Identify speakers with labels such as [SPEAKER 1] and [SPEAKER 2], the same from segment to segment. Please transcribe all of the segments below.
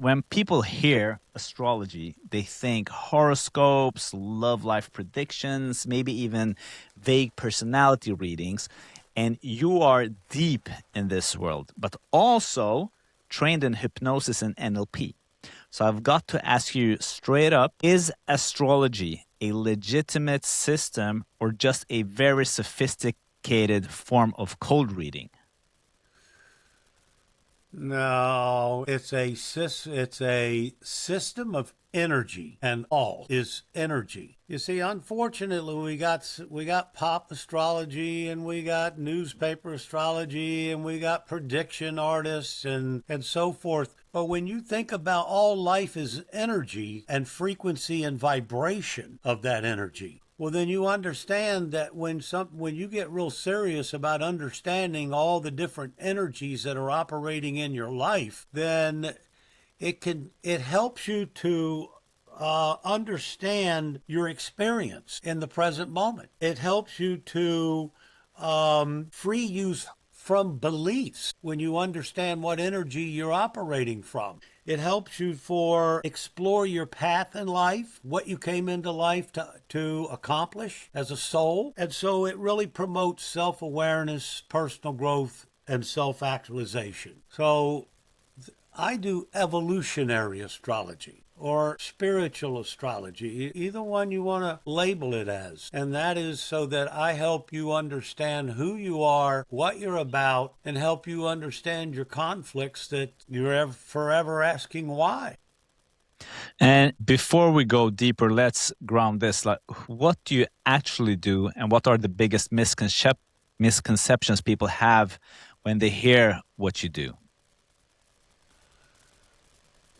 [SPEAKER 1] When people hear astrology, they think horoscopes, love life predictions, maybe even vague personality readings. And you are deep in this world, but also trained in hypnosis and NLP. So I've got to ask you straight up, is astrology a legitimate system or just a very sophisticated form of cold reading?
[SPEAKER 2] No, it's a system of energy, and all is energy. You see, unfortunately, we got pop astrology, and we got newspaper astrology, and we got prediction artists, and so forth. But when you think about all life is energy and frequency and vibration of that energy, well, then you understand that when you get real serious about understanding all the different energies that are operating in your life, then it helps you to understand your experience in the present moment. It helps you to free you from beliefs when you understand what energy you're operating from. It helps you for explore your path in life, what you came into life to accomplish as a soul. And so it really promotes self-awareness, personal growth, and self-actualization. So I do evolutionary astrology or spiritual astrology, either one you want to label it as. And that is so that I help you understand who you are, what you're about, and help you understand your conflicts that you're forever asking why.
[SPEAKER 1] And before we go deeper, let's ground this. Like, what do you actually do, and what are the biggest misconceptions people have when they hear what you do?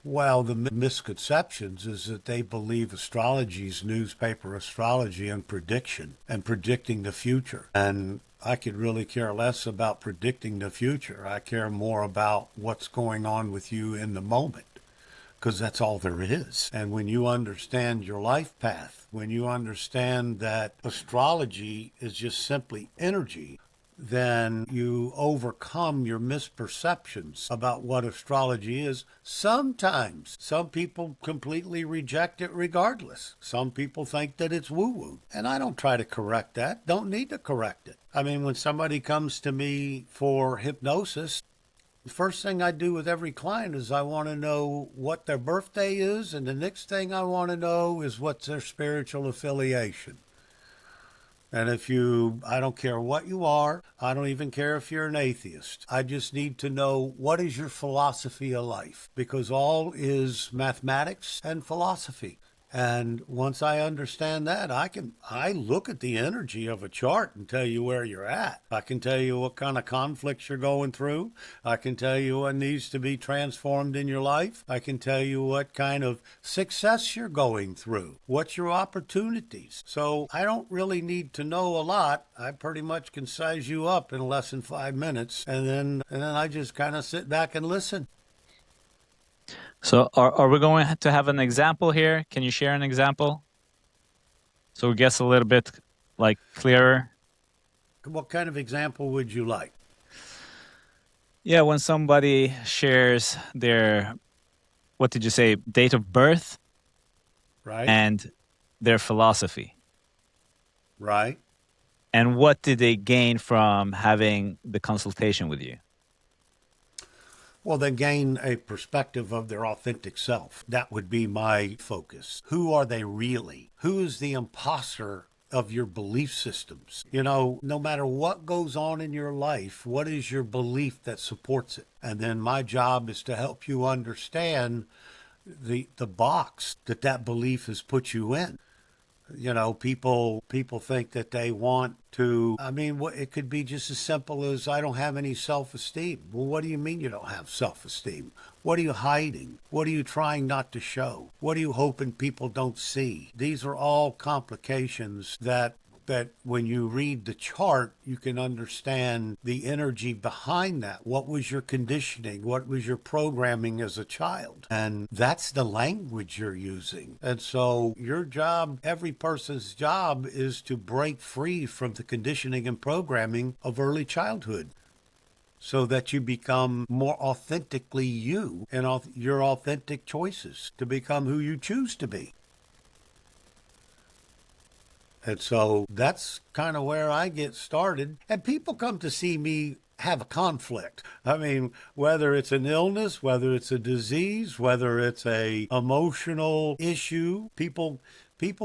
[SPEAKER 2] Well, the misconceptions is that they believe astrology is newspaper astrology and prediction and predicting the future. And I could really care less about predicting the future. I care more about what's going on with you in the moment, because that's all there is. And when you understand your life path, when you understand that astrology is just simply energy, then you overcome your misperceptions about what astrology is. Sometimes some people completely reject it regardless. Some people think that it's woo-woo. And I don't try to correct that. Don't need to correct it. I mean, when somebody comes to me for hypnosis, the first thing I do with every client is I want to know what their birthday is, and the next thing I want to know is what's their spiritual affiliation. And I don't care what you are, I don't even care if you're an atheist. I just need to know what is your philosophy of life, because all is mathematics and philosophy. And once I understand that, I look at the energy of a chart and tell you where you're at. I can tell you what kind of conflicts you're going through. I can tell you what needs to be transformed in your life. I can tell you what kind of success you're going through. What's your opportunities? So I don't really need to know a lot. I pretty much can size you up in less than 5 minutes, and then I just kind of sit back and listen.
[SPEAKER 1] So, are we going to have an example here? Can you share an example so it gets a little bit like clearer?
[SPEAKER 2] What kind of example would you like?
[SPEAKER 1] Yeah, when somebody shares their, what did you say, date of birth
[SPEAKER 2] Right?
[SPEAKER 1] and their philosophy.
[SPEAKER 2] Right?
[SPEAKER 1] And what did they gain from having the consultation with you?
[SPEAKER 2] Well, they gain a perspective of their authentic self. That would be my focus. Who are they really? Who is the imposter of your belief systems? You know, no matter what goes on in your life, what is your belief that supports it? And then my job is to help you understand the box that belief has put you in. You know, people think that they want to, I mean, it could be just as simple as I don't have any self-esteem. Well, what do you mean you don't have self-esteem? What are you hiding? What are you trying not to show? What are you hoping people don't see? These are all complications that when you read the chart, you can understand the energy behind that. What was your conditioning? What was your programming as a child? And that's the language you're using. And so your job, every person's job, is to break free from the conditioning and programming of early childhood. so that you become more authentically you and your authentic choices to become who you choose to be. And so that's kind of where I get started. And people come to see me have a conflict. I mean, whether it's an illness, whether it's a disease, whether it's a emotional issue, people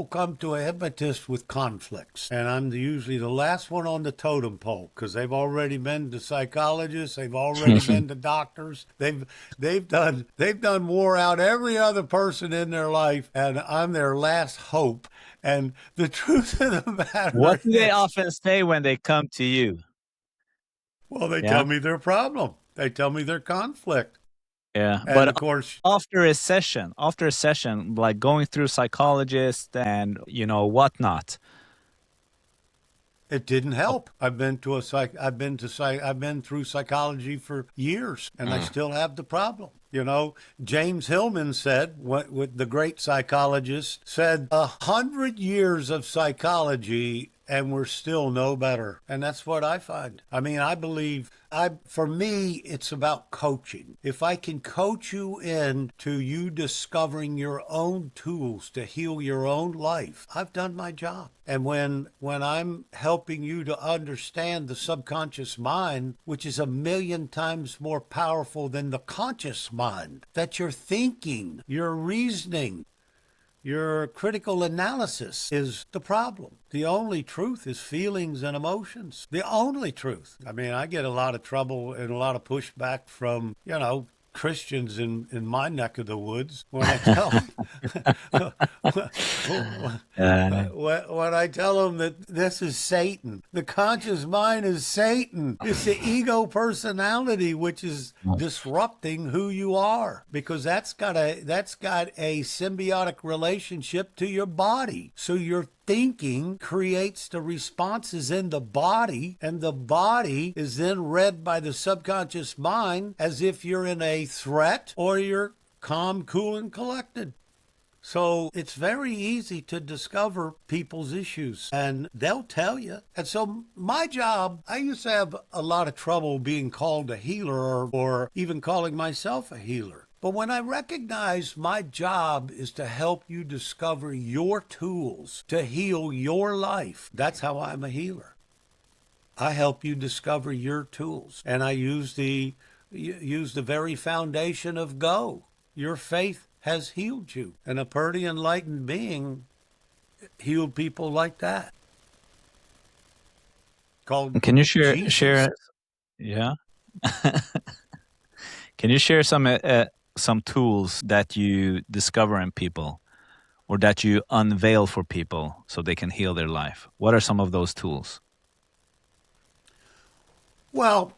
[SPEAKER 2] come to a hypnotist with conflicts. And I'm usually the last one on the totem pole because they've already been to psychologists, they've already been to doctors. They've done wore out every other person in their life, and I'm their last hope. And the truth of the
[SPEAKER 1] What
[SPEAKER 2] matter
[SPEAKER 1] do they
[SPEAKER 2] is,
[SPEAKER 1] often say when they come to you?
[SPEAKER 2] well, they
[SPEAKER 1] Yeah.
[SPEAKER 2] tell me their problem. They tell me their conflict.
[SPEAKER 1] Yeah.
[SPEAKER 2] And
[SPEAKER 1] But
[SPEAKER 2] of course,
[SPEAKER 1] after a session, like going through psychologist and, whatnot.
[SPEAKER 2] it didn't
[SPEAKER 1] Oh,
[SPEAKER 2] help. I've been through psychology for years, and I
[SPEAKER 1] mm,
[SPEAKER 2] still have the problem. James Hillman said, what the great psychologist said, 100 years of psychology and we're still no better. And that's what I find. I mean, I believe for me, it's about coaching. If I can coach you into you discovering your own tools to heal your own life, I've done my job. And when I'm helping you to understand the subconscious mind, which is a million times more powerful than the conscious mind, that your thinking, your reasoning, your critical analysis is the problem. The only truth is feelings and emotions. The only truth. I mean, I get a lot of trouble and a lot of pushback from, Christians in my neck of the woods when I tell
[SPEAKER 1] uh,
[SPEAKER 2] when I tell them that this is Satan. The conscious mind is Satan. It's the ego personality which is disrupting who you are, because that's got a symbiotic relationship to your body. So your thinking creates the responses in the body, and the body is then read by the subconscious mind as if you're in a threat or you're calm, cool, and collected. So it's very easy to discover people's issues, and they'll tell you. And so my job, I used to have a lot of trouble being called a healer, or even calling myself a healer. But when I recognize my job is to help you discover your tools to heal your life, that's how I'm a healer. I help you discover your tools, and I use the very foundation of go. Your faith has healed you, and a pretty enlightened being healed people like that, called
[SPEAKER 1] can you share
[SPEAKER 2] Jesus.
[SPEAKER 1] share? Yeah. Can you share some tools that you discover in people or that you unveil for people so they can heal their life? What are some of those tools?
[SPEAKER 2] Well,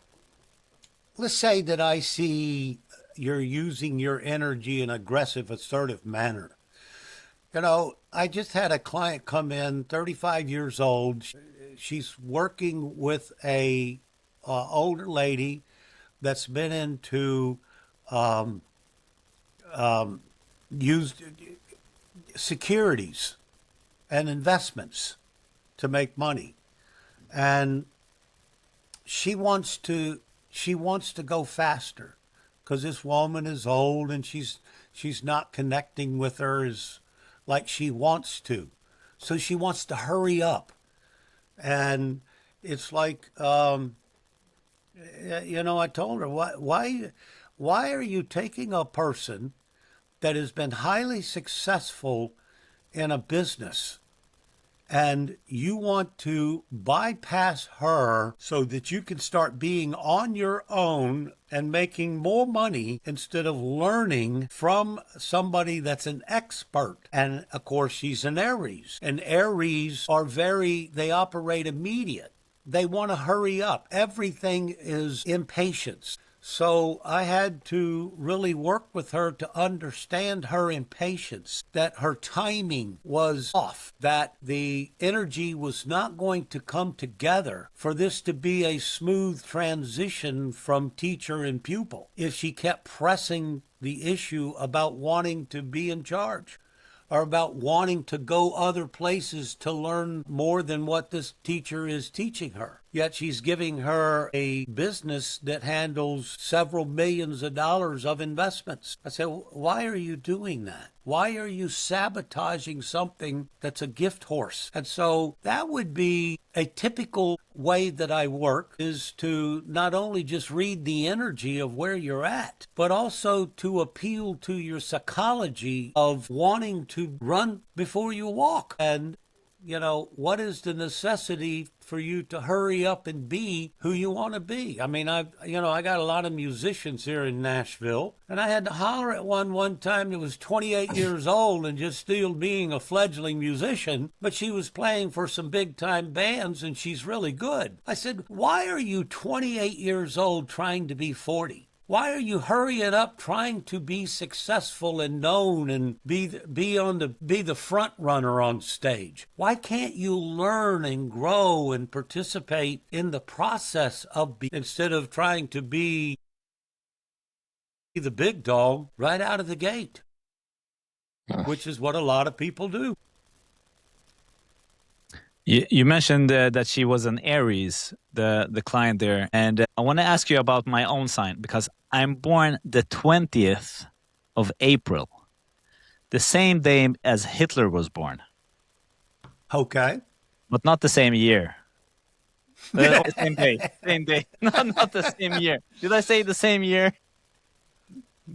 [SPEAKER 2] let's say that I see you're using your energy in an aggressive, assertive manner. I just had a client come in, 35 years old. She's working with a older lady that's been into used securities and investments to make money, and she wants to she wants to go faster because this woman is old and she's not connecting with her as like she wants to, so she wants to hurry up. And it's like, I told her, why are you taking a person that has been highly successful in a business, and you want to bypass her so that you can start being on your own and making more money instead of learning from somebody that's an expert? And of course, she's an Aries, and Aries they operate immediate. They want to hurry up. Everything is impatience. So I had to really work with her to understand her impatience, that her timing was off, that the energy was not going to come together for this to be a smooth transition from teacher and pupil if she kept pressing the issue about wanting to be in charge. are about wanting to go other places to learn more than what this teacher is teaching her. Yet she's giving her a business that handles several millions of dollars of investments. I said, why are you doing that? Why are you sabotaging something that's a gift horse? And so that would be a typical way that I work, is to not only just read the energy of where you're at, but also to appeal to your psychology of wanting to run before you walk. And what is the necessity for you to hurry up and be who you want to be? I mean, I got a lot of musicians here in Nashville, and I had to holler at one time that was 28 years old and just still being a fledgling musician, but she was playing for some big time bands and she's really good. I said, why are you 28 years old trying to be 40? Why are you hurrying up trying to be successful and known and be the front runner on stage? Why can't you learn and grow and participate in the process of instead of trying to be the big dog right out of the gate, which is what a lot of people do.
[SPEAKER 1] You mentioned that she was an Aries, the client there, and I want to ask you about my own sign because I'm born the 20th of April, the same day as Hitler was born,
[SPEAKER 2] Okay.
[SPEAKER 1] but not the same year. Same day, same day, not the same year. Did I say the same year?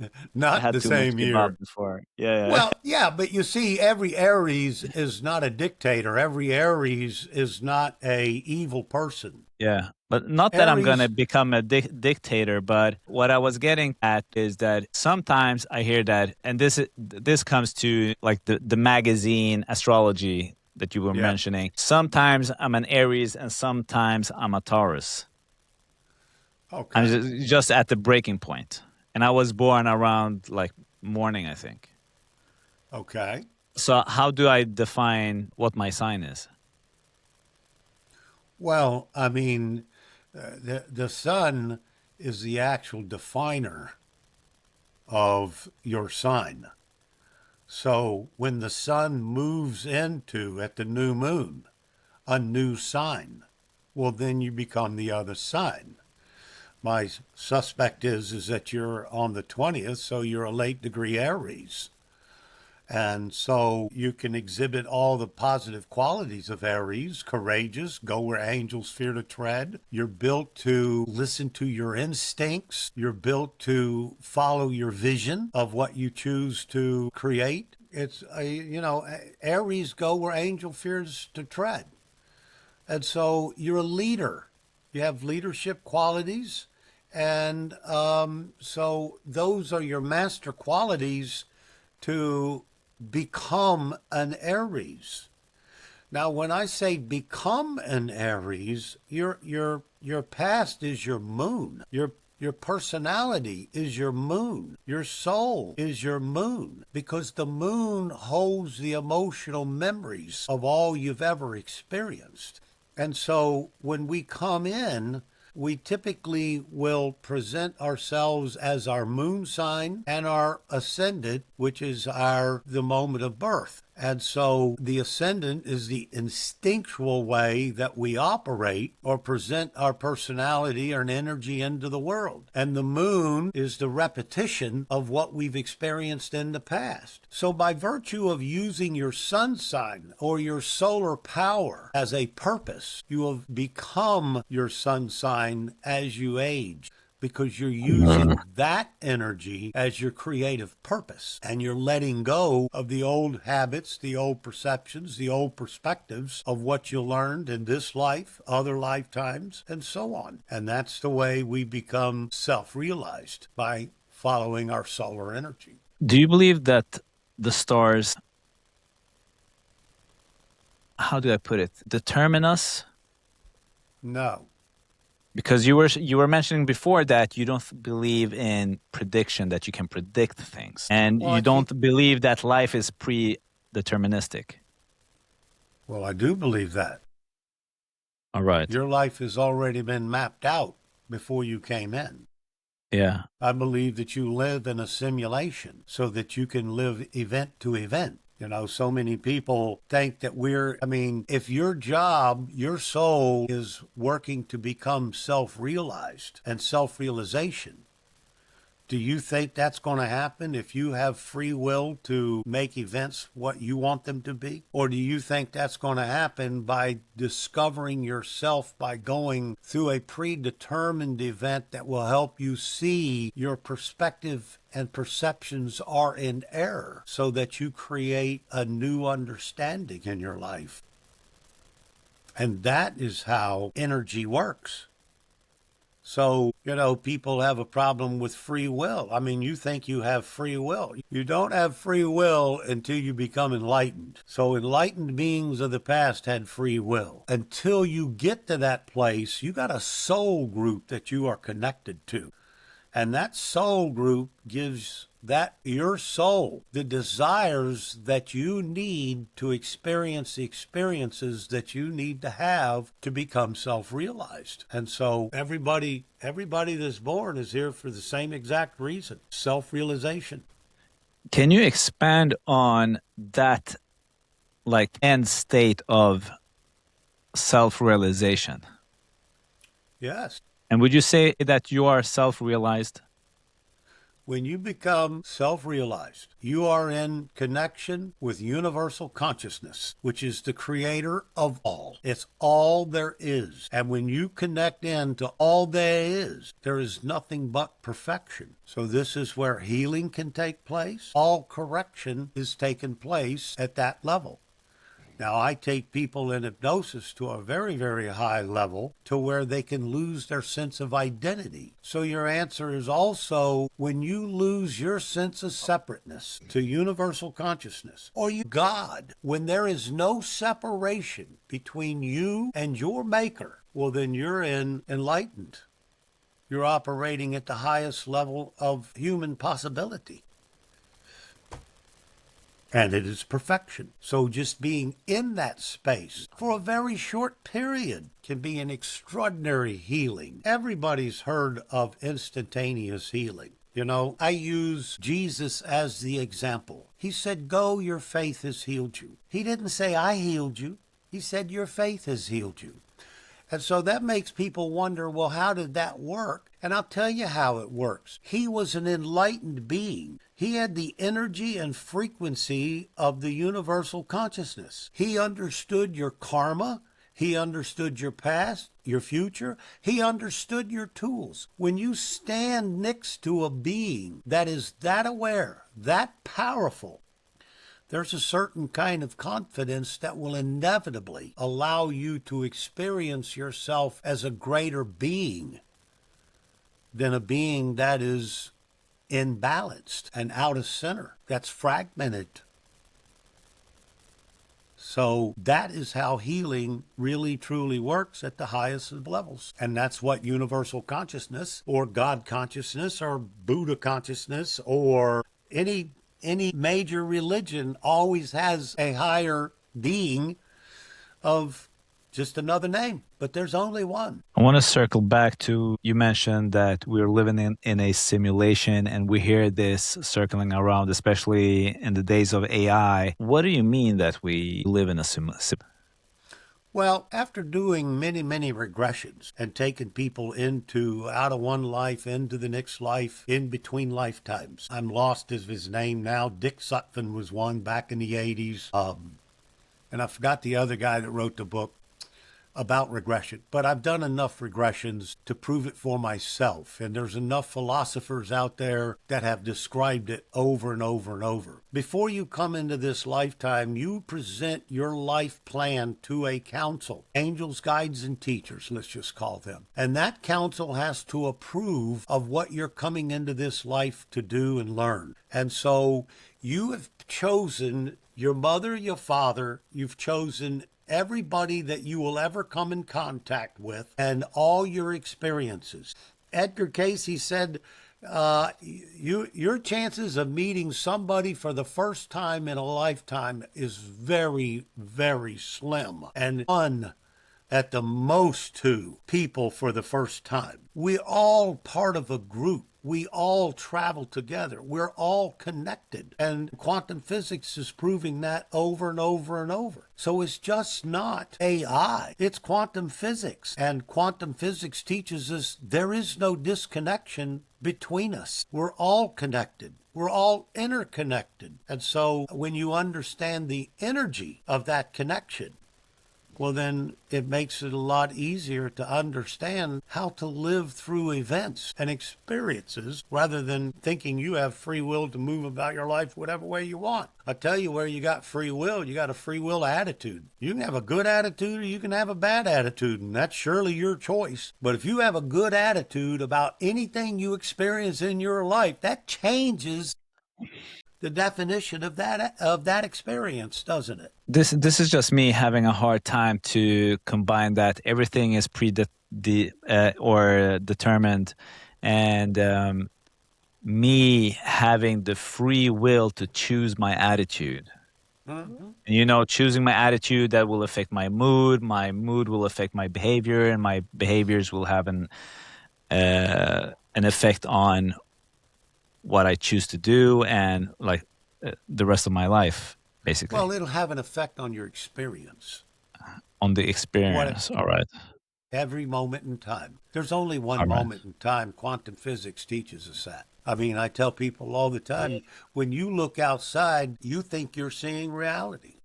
[SPEAKER 1] I
[SPEAKER 2] Not
[SPEAKER 1] had
[SPEAKER 2] the
[SPEAKER 1] too much
[SPEAKER 2] same year.
[SPEAKER 1] kebab before. Yeah.
[SPEAKER 2] Well, yeah, but you see, every Aries is not a dictator. Every Aries is not a evil person.
[SPEAKER 1] Yeah, but not that I'm going to
[SPEAKER 2] Aries,
[SPEAKER 1] become a dictator, but what I was getting at is that sometimes I hear that, and this comes to like the magazine Astrology that you were
[SPEAKER 2] yeah,
[SPEAKER 1] mentioning. Sometimes I'm an Aries and sometimes I'm a Taurus. I'm
[SPEAKER 2] okay,
[SPEAKER 1] just at the breaking point. And I was born around like morning, I think.
[SPEAKER 2] okay.
[SPEAKER 1] So how do I define what my sign is?
[SPEAKER 2] Well, I mean, the sun is the actual definer of your sign. So when the sun moves into, at the new moon, a new sign, well, then you become the other sign. My suspect is that you're on the 20th, so you're a late degree Aries. And so you can exhibit all the positive qualities of Aries: courageous, go where angels fear to tread. You're built to listen to your instincts. You're built to follow your vision of what you choose to create. It's, Aries go where angel fears to tread. And so you're a leader. You have leadership qualities. And so those are your master qualities to become an Aries. Now, when I say become an Aries, your past is your moon. Your personality is your moon. Your soul is your moon, because the moon holds the emotional memories of all you've ever experienced. And so when we come in, we typically will present ourselves as our moon sign and our ascendant, which is the moment of birth. And so the ascendant is the instinctual way that we operate or present our personality or an energy into the world. And the moon is the repetition of what we've experienced in the past. So by virtue of using your sun sign or your solar power as a purpose, you have become your sun sign as you age, because you're using that energy as your creative purpose, and you're letting go of the old habits, the old perceptions, the old perspectives of what you learned in this life, other lifetimes, and so on. And that's the way we become self-realized, by following our solar energy.
[SPEAKER 1] Do you believe that the stars, how do I put it, determine us?
[SPEAKER 2] No.
[SPEAKER 1] Because you were mentioning before that you don't believe in prediction, that you can predict things, and
[SPEAKER 2] Well,
[SPEAKER 1] you don't believe that life is predeterministic.
[SPEAKER 2] well, I do believe that.
[SPEAKER 1] All right.
[SPEAKER 2] Your life has already been mapped out before you came in.
[SPEAKER 1] Yeah.
[SPEAKER 2] I believe that you live in a simulation so that you can live event to event. You know, so many people think that if your job, your soul is working to become self realized and self realization, do you think that's going to happen if you have free will to make events what you want them to be? Or do you think that's going to happen by discovering yourself by going through a predetermined event that will help you see your perspective and perceptions are in error so that you create a new understanding in your life? And that is how energy works. So, you know, people have a problem with free will. I mean, you think you have free will. You don't have free will until you become enlightened. So enlightened beings of the past had free will. Until you get to that place, you got a soul group that you are connected to. And that soul group gives that your soul the desires that you need to experience the experiences that you need to have to become self-realized. And so everybody that's born is here for the same exact reason, self-realization.
[SPEAKER 1] Can you expand on that, like, end state of self-realization?
[SPEAKER 2] Yes.
[SPEAKER 1] And would you say that you are self-realized?
[SPEAKER 2] When you become self realized, you are in connection with universal consciousness, which is the creator of all. It's all there is. And when you connect into all there is nothing but perfection. So, this is where healing can take place. All correction is taking place at that level. Now, I take people in hypnosis to a very, very high level to where they can lose their sense of identity. So your answer is also when you lose your sense of separateness to universal consciousness or you God, when there is no separation between you and your maker, well, then you're enlightened. You're operating at the highest level of human possibility. And it is perfection. So just being in that space for a very short period can be an extraordinary healing. Everybody's heard of instantaneous healing. You know, I use Jesus as the example. He said, "Go, your faith has healed you." He didn't say, "I healed you." He said, "Your faith has healed you." And so that makes people wonder, well, how did that work? And I'll tell you how it works. He was an enlightened being. He had the energy and frequency of the universal consciousness. He understood your karma. He understood your past, your future. He understood your tools. When you stand next to a being that is that aware, that powerful, there's a certain kind of confidence that will inevitably allow you to experience yourself as a greater being than a being that is imbalanced and out of center, that's fragmented. So that is how healing really truly works at the highest of levels. And that's what universal consciousness or God consciousness or Buddha consciousness or any major religion always has a higher being of just another name, but there's only one.
[SPEAKER 1] I want to circle back to, you mentioned that we're living in a simulation, and we hear this circling around, especially in the days of AI. What do you mean that we live in a simulation?
[SPEAKER 2] Well, after doing many, many regressions and taking people out of one life into the next life, in between lifetimes, I'm lost as his name now. Dick Sutphin was one back in the 80s. And I forgot the other guy that wrote the book about regression, but I've done enough regressions to prove it for myself. And there's enough philosophers out there that have described it over and over and over. Before you come into this lifetime, you present your life plan to a council, angels, guides, and teachers, let's just call them. And that council has to approve of what you're coming into this life to do and learn. And so you have chosen your mother, your father, you've chosen everybody that you will ever come in contact with and all your experiences. Edgar Cayce said, your chances of meeting somebody for the first time in a lifetime is very, very slim. And one at the most two people for the first time. We're all part of a group. We all travel together. We're all connected. And quantum physics is proving that over and over and over. So it's just not AI, it's quantum physics. And quantum physics teaches us there is no disconnection between us. We're all connected. We're all interconnected. And so when you understand the energy of that connection, well, then it makes it a lot easier to understand how to live through events and experiences rather than thinking you have free will to move about your life whatever way you want. I tell you where you got free will, you got a free will attitude. You can have a good attitude or you can have a bad attitude, and that's surely your choice. But if you have a good attitude about anything you experience in your life, that changes the definition of that experience, doesn't it?
[SPEAKER 1] This is just me having a hard time to combine that everything is or determined, and me having the free will to choose my attitude.
[SPEAKER 2] Mm-hmm.
[SPEAKER 1] And, choosing my attitude, that will affect my mood. My mood will affect my behavior, and my behaviors will have an effect on what I choose to do, and like the rest of my life, basically,
[SPEAKER 2] Well, it'll have an effect on your experience.
[SPEAKER 1] on the
[SPEAKER 2] What
[SPEAKER 1] experience. All right.
[SPEAKER 2] every moment in time. There's only one
[SPEAKER 1] All right.
[SPEAKER 2] moment in time. Quantum physics teaches us that. I mean, I tell people all the time, when you look outside, you think you're seeing reality.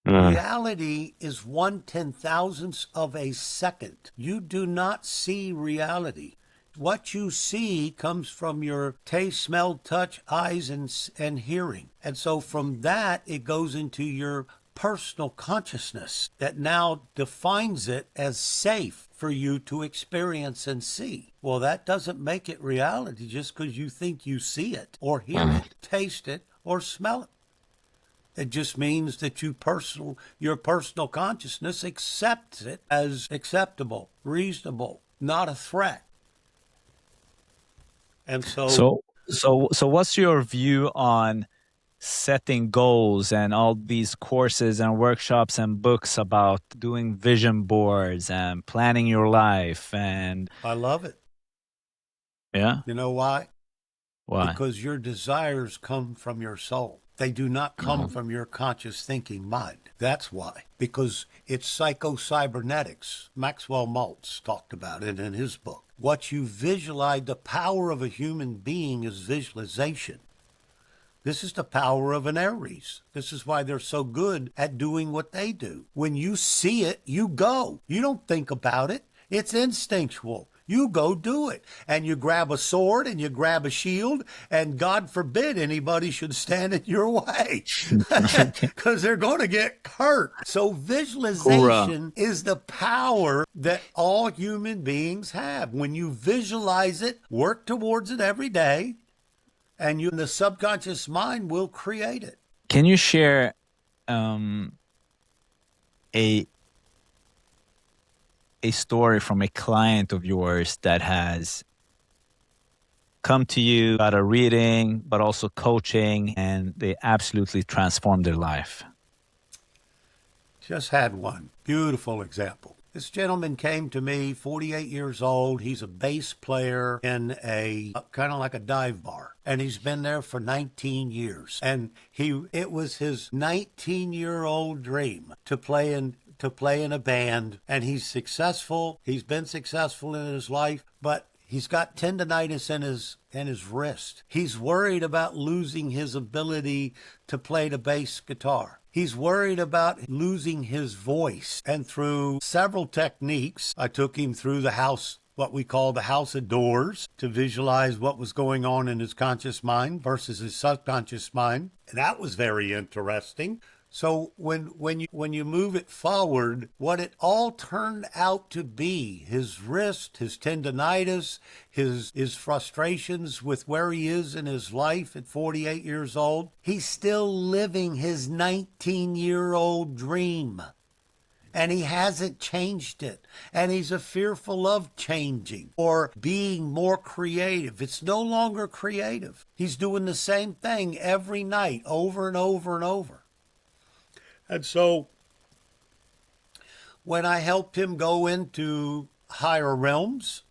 [SPEAKER 2] Reality is 1/10,000th of a second. You do not see reality. What you see comes from your taste, smell, touch, eyes, and hearing. And so from that, it goes into your personal consciousness that now defines it as safe for you to experience and see. Well, that doesn't make it reality just because you think you see it or hear it, taste it, or smell it. It just means that your personal consciousness accepts it as acceptable, reasonable, not a threat. And so
[SPEAKER 1] So what's your view on setting goals and all these courses and workshops and books about doing vision boards and planning your life? And
[SPEAKER 2] I love it.
[SPEAKER 1] yeah,
[SPEAKER 2] You know why?
[SPEAKER 1] why?
[SPEAKER 2] Because your desires come from your soul. They do not come from your conscious thinking mind. That's why. Because it's psycho-cybernetics. Maxwell Maltz talked about it in his book. What you visualize, the power of a human being is visualization. This is the power of an Aries. This is why they're so good at doing what they do. When you see it, you go. You don't think about it. It's instinctual. You go do it. And you grab a sword and you grab a shield, and God forbid anybody should stand in your way because they're going to get hurt. So
[SPEAKER 1] Hoorah.
[SPEAKER 2] visualization is the power that all human beings have. When you visualize it, work towards it every day, and the subconscious mind will create it.
[SPEAKER 1] Can you share um, a story from a client of yours that has come to you, got a reading, but also coaching, and they absolutely transformed their life?
[SPEAKER 2] Just had one beautiful example. This gentleman came to me, 48 years old. He's a bass player in a kind of like a dive bar, and he's been there for 19 years. And it was his 19-year-old dream to play in a band, and he's successful. He's been successful in his life, but he's got tendonitis in his wrist. He's worried about losing his ability to play the bass guitar. He's worried about losing his voice. And through several techniques, I took him through the house, what we call the house of doors, to visualize what was going on in his conscious mind versus his subconscious mind. And that was very interesting. So when you move it forward, what it all turned out to be, his wrist, his tendonitis, his frustrations with where he is in his life at 48 years old, he's still living his 19-year-old dream. And he hasn't changed it. And he's fearful of changing or being more creative. It's no longer creative. He's doing the same thing every night, over and over and over. And so when I helped him go into higher realms,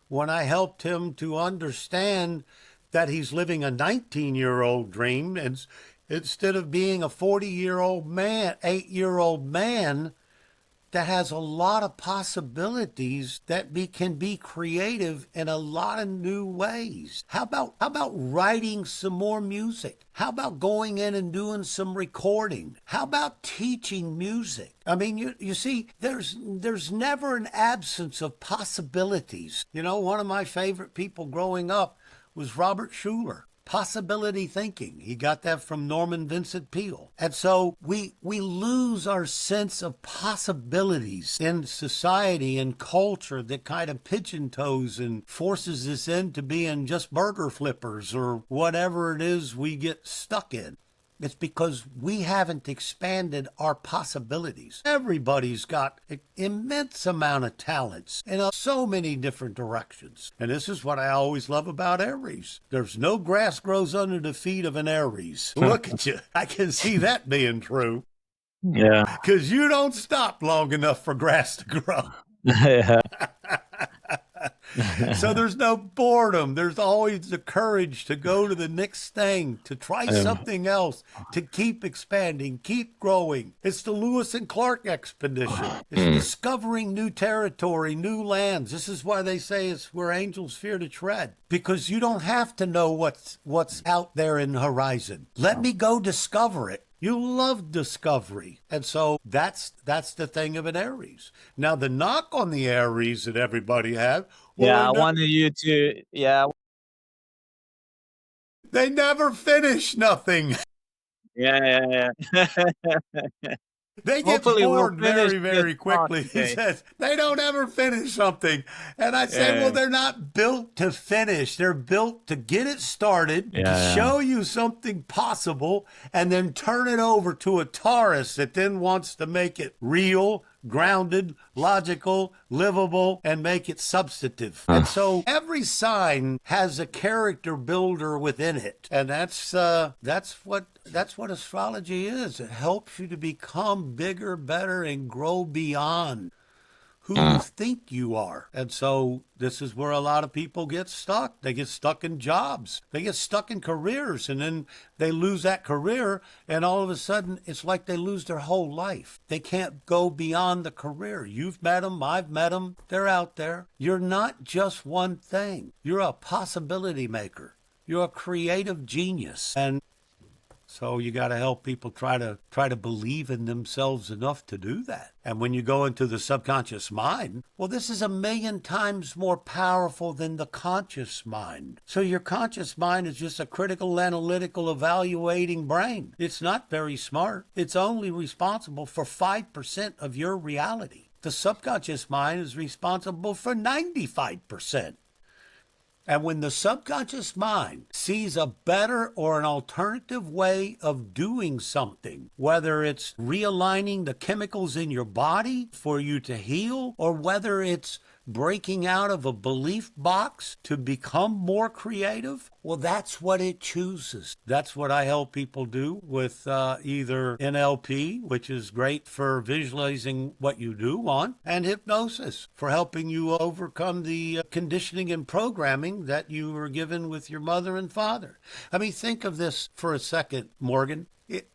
[SPEAKER 2] when I helped him to understand that he's living a 19-year-old dream, and instead of being a 40-year-old man, 8-year-old man that has a lot of possibilities that can be creative in a lot of new ways. How about writing some more music? How about going in and doing some recording? How about teaching music? I mean, you see, there's never an absence of possibilities. You know, one of my favorite people growing up was Robert Schuller. Possibility thinking. He got that from Norman Vincent Peale. And so we lose our sense of possibilities in society and culture that kind of pigeon-toes and forces us into being just burger flippers or whatever it is we get stuck in. It's because we haven't expanded our possibilities. Everybody's got an immense amount of talents in so many different directions. And this is what I always love about Aries. There's no grass grows under the feet of an Aries. Look at you. I can see that being true.
[SPEAKER 1] Yeah.
[SPEAKER 2] Because you don't stop long enough for grass to grow.
[SPEAKER 1] Yeah.
[SPEAKER 2] So there's no boredom. There's always the courage to go to the next thing, to try something else, to keep expanding, keep growing. It's the Lewis and Clark expedition. It's discovering new territory, new lands. This is why they say it's where angels fear to tread, because you don't have to know what's out there in the horizon. Let me go discover it. You love discovery. And so that's the thing of an Aries. Now, the knock on the Aries that everybody has,
[SPEAKER 1] Yeah, I
[SPEAKER 2] well,
[SPEAKER 1] wanted you to, yeah,
[SPEAKER 2] they never finish nothing.
[SPEAKER 1] yeah, yeah.
[SPEAKER 2] They get
[SPEAKER 1] Hopefully we'll
[SPEAKER 2] bored
[SPEAKER 1] finish
[SPEAKER 2] very,
[SPEAKER 1] this
[SPEAKER 2] very
[SPEAKER 1] talk
[SPEAKER 2] quickly. He
[SPEAKER 1] today.
[SPEAKER 2] says they don't ever finish something. And I say, well,
[SPEAKER 1] Yeah,
[SPEAKER 2] they're not built to finish. They're built to get it started, to
[SPEAKER 1] yeah,
[SPEAKER 2] show you something possible, and then turn it over to a Taurus that then wants to make it real, grounded, logical, livable, and make it substantive. And so every sign has a character builder within it. And that's what astrology is. It helps you to become bigger, better, and grow beyond who you think you are. And so this is where a lot of people get stuck. They get stuck in jobs. They get stuck in careers, and then they lose that career, and all of a sudden it's like they lose their whole life. They can't go beyond the career. You've met them. I've met them. They're out there. You're not just one thing. You're a possibility maker. You're a creative genius. And so you got to help people try to believe in themselves enough to do that. And when you go into the subconscious mind, well, this is 1,000,000 times more powerful than the conscious mind. So your conscious mind is just a critical, analytical, evaluating brain. It's not very smart. It's only responsible for 5% of your reality. The subconscious mind is responsible for 95%. And when the subconscious mind sees a better or an alternative way of doing something, whether it's realigning the chemicals in your body for you to heal, or whether it's breaking out of a belief box to become more creative, well, that's what it chooses. That's what I help people do with either NLP, which is great for visualizing what you do want, and hypnosis for helping you overcome the conditioning and programming that you were given with your mother and father. I mean, think of this for a second, Morgan.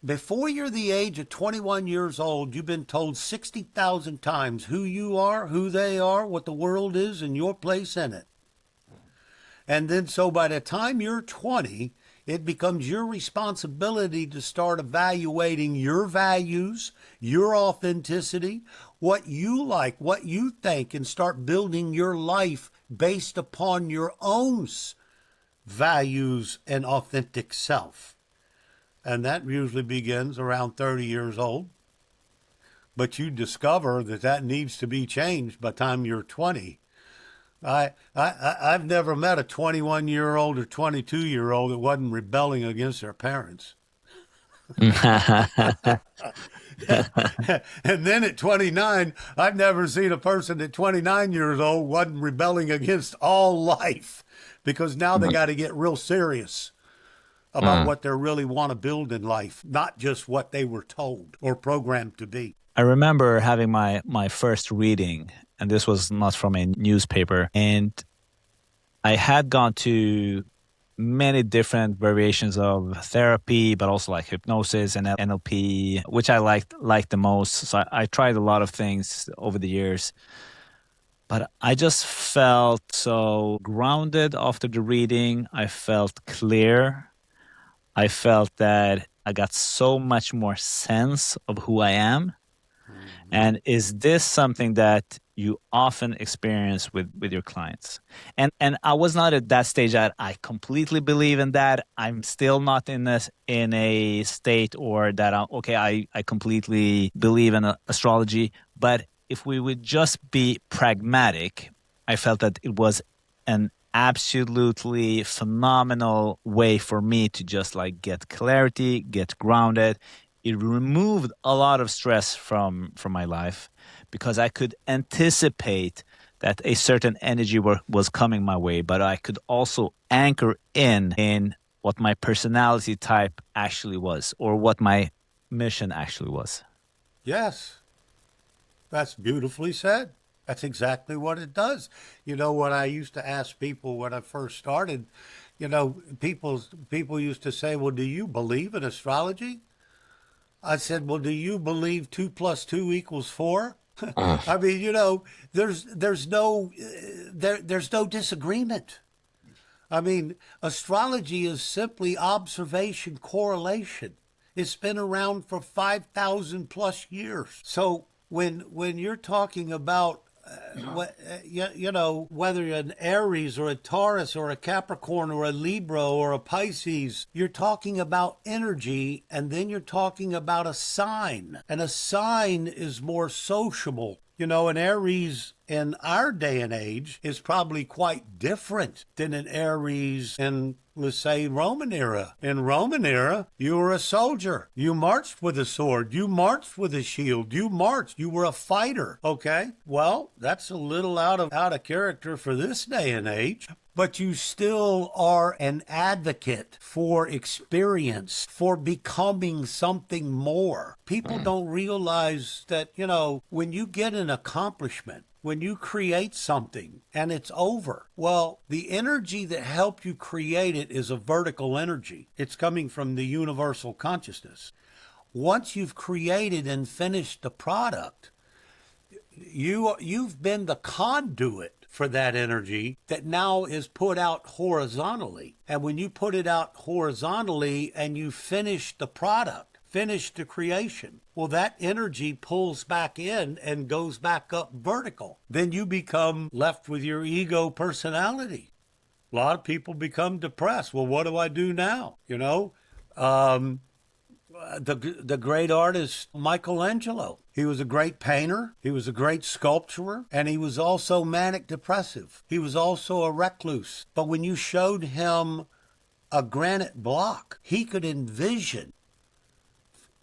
[SPEAKER 2] Before you're the age of 21 years old, you've been told 60,000 times who you are, who they are, what the world is, and your place in it. And then so by the time you're 20, it becomes your responsibility to start evaluating your values, your authenticity, what you like, what you think, and start building your life based upon your own values and authentic self. And that usually begins around 30 years old. But you discover that needs to be changed by the time you're 20. I've never met a 21-year-old or 22-year-old that wasn't rebelling against their parents. And then at 29, I've never seen a person at 29 years old wasn't rebelling against all life, because now they got to get real serious about what they really want to build in life, not just what they were told or programmed to be.
[SPEAKER 1] I remember having my first reading, and this was not from a newspaper, and I had gone to many different variations of therapy, but also like hypnosis and NLP, which I liked the most. So I tried a lot of things over the years, but I just felt so grounded after the reading. I felt clear. I felt that I got so much more sense of who I am.
[SPEAKER 2] Mm-hmm.
[SPEAKER 1] And is this something that you often experience with your clients? And I was not at that stage that I completely believe in that. I'm still not in a state or that I completely believe in astrology. But if we would just be pragmatic, I felt that it was an absolutely phenomenal way for me to just like get clarity, get grounded. It removed a lot of stress from my life because I could anticipate that a certain energy was coming my way, but I could also anchor in what my personality type actually was or what my mission actually was.
[SPEAKER 2] Yes, that's beautifully said. That's exactly what it does. You know what I used to ask people when I first started, people used to say, "Well, do you believe in astrology?" I said, "Well, do you believe 2 plus 2 equals 4?" I mean, there's no disagreement. I mean, astrology is simply observation correlation. It's been around for 5,000 plus years. So when you're talking about whether you're an Aries or a Taurus or a Capricorn or a Libra or a Pisces, you're talking about energy, and then you're talking about a sign. And a sign is more sociable. An Aries in our day and age is probably quite different than an Aries in, let's say, Roman era. In Roman era, you were a soldier. You marched with a sword. You marched with a shield. You marched. You were a fighter. Okay? Well, that's a little out of character for this day and age. But you still are an advocate for experience, for becoming something more. People don't realize that, when you get an accomplishment, when you create something and it's over, well, the energy that helped you create it is a vertical energy. It's coming from the universal consciousness. Once you've created and finished the product, you've been the conduit for that energy that now is put out horizontally. And when you put it out horizontally and you finish the product, finish the creation, well, that energy pulls back in and goes back up vertical. Then you become left with your ego personality. A lot of people become depressed. Well, what do I do now? Um, the great artist Michelangelo. He was a great painter, he was a great sculptor, and he was also manic depressive. He was also a recluse. But when you showed him a granite block, he could envision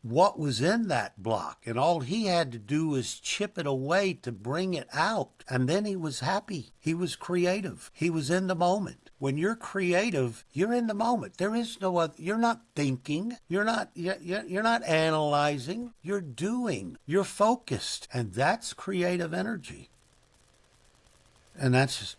[SPEAKER 2] what was in that block, and all he had to do was chip it away to bring it out, and then he was happy. He was creative. He was in the moment. When you're creative, you're in the moment. There is no other. You're not thinking. You're not analyzing. You're doing. You're focused, and that's creative energy. And that's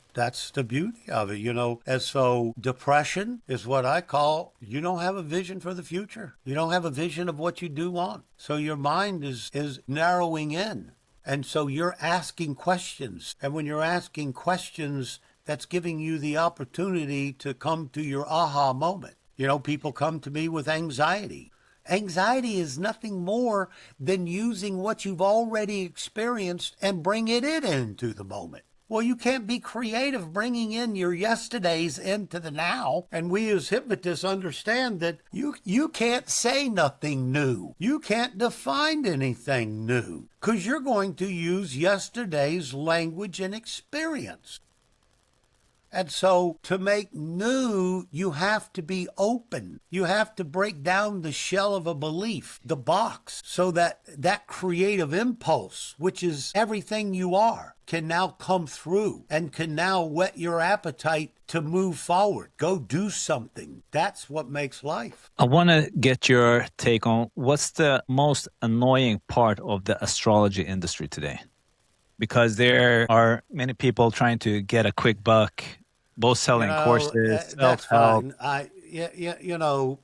[SPEAKER 2] the beauty of it, And so depression is what I call, you don't have a vision for the future. You don't have a vision of what you do want. So your mind is narrowing in. And so you're asking questions. And when you're asking questions, that's giving you the opportunity to come to your aha moment. People come to me with anxiety. Anxiety is nothing more than using what you've already experienced and bring it into the moment. Well, you can't be creative bringing in your yesterdays into the now. And we as hypnotists understand that you can't say nothing new. You can't define anything new because you're going to use yesterday's language and experience. And so to make new, you have to be open. You have to break down the shell of a belief, the box, so that that creative impulse, which is everything you are, can now come through and can now whet your appetite to move forward. Go do something. That's what makes life.
[SPEAKER 1] I want to get your take on what's the most annoying part of the astrology industry today? Because there are many people trying to get a quick buck, both
[SPEAKER 2] You
[SPEAKER 1] selling
[SPEAKER 2] know,
[SPEAKER 1] courses,
[SPEAKER 2] that's
[SPEAKER 1] self-help.
[SPEAKER 2] fine. You know,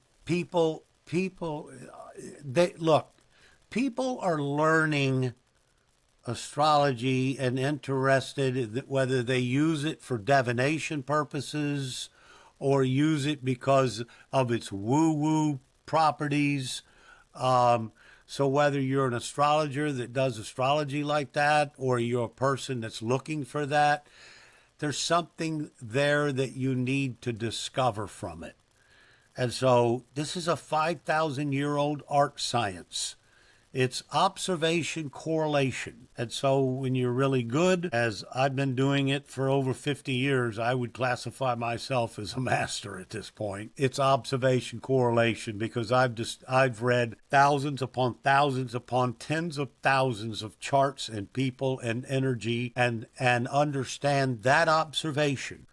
[SPEAKER 2] they look, people are learning astrology and interested whether they use it for divination purposes or use it because of its woo-woo properties. So whether you're an astrologer that does astrology like that or you're a person that's looking for that, there's something there that you need to discover from it. And so this is a 5,000-year-old art science. It's observation correlation. And so when you're really good, as I've been doing it for over 50 years, I would classify myself as a master at this point. It's observation correlation because I've read thousands upon tens of thousands of charts and people and energy and understand that observation,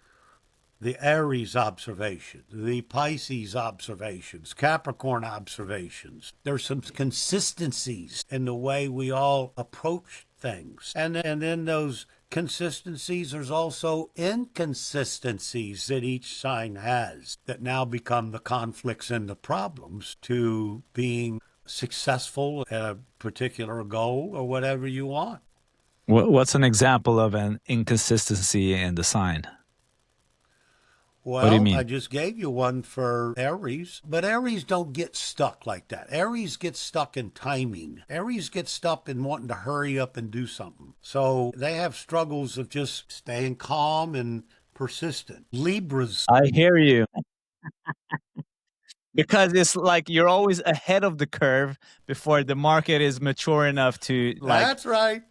[SPEAKER 2] the Aries observation, the Pisces observations, Capricorn observations. There's some consistencies in the way we all approach things. And then those consistencies, there's also inconsistencies that each sign has that now become the conflicts and the problems to being successful at a particular goal or whatever you want.
[SPEAKER 1] What's an example of an inconsistency in the sign? What do you
[SPEAKER 2] Well, I
[SPEAKER 1] mean?
[SPEAKER 2] just gave you one for Aries, but Aries don't get stuck like that. Aries gets stuck in timing. Aries gets stuck in wanting to hurry up and do something. So they have struggles of just staying calm and persistent. Libras,
[SPEAKER 1] I hear you. Because it's like you're always ahead of the curve before the market is mature enough to like
[SPEAKER 2] that's right.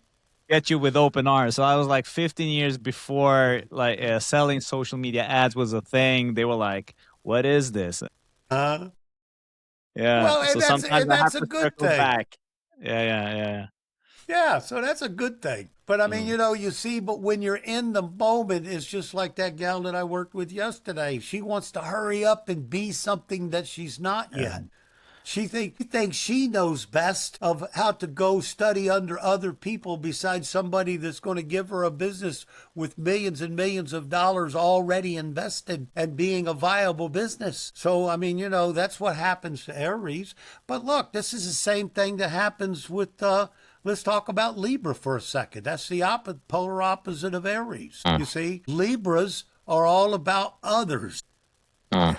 [SPEAKER 1] get you with open arms. So I was like 15 years before like selling social media ads was a thing. They were like, "What is this?"
[SPEAKER 2] Uh,
[SPEAKER 1] Yeah.
[SPEAKER 2] well,
[SPEAKER 1] So sometimes
[SPEAKER 2] and
[SPEAKER 1] I have
[SPEAKER 2] that's a
[SPEAKER 1] to
[SPEAKER 2] good
[SPEAKER 1] circle
[SPEAKER 2] thing.
[SPEAKER 1] back. Yeah, yeah, yeah.
[SPEAKER 2] Yeah, so that's a good thing. But I mean,
[SPEAKER 1] Mm.
[SPEAKER 2] you see, but when you're in the moment, it's just like that gal that I worked with yesterday. She wants to hurry up and be something that she's not
[SPEAKER 1] Yeah.
[SPEAKER 2] yet. She thinks she knows best of how to go study under other people besides somebody that's going to give her a business with millions and millions of dollars already invested and being a viable business. So, I mean, that's what happens to Aries. But look, this is the same thing that happens with, let's talk about Libra for a second. That's the polar opposite of Aries. You see, Libras are all about others.
[SPEAKER 1] Mm.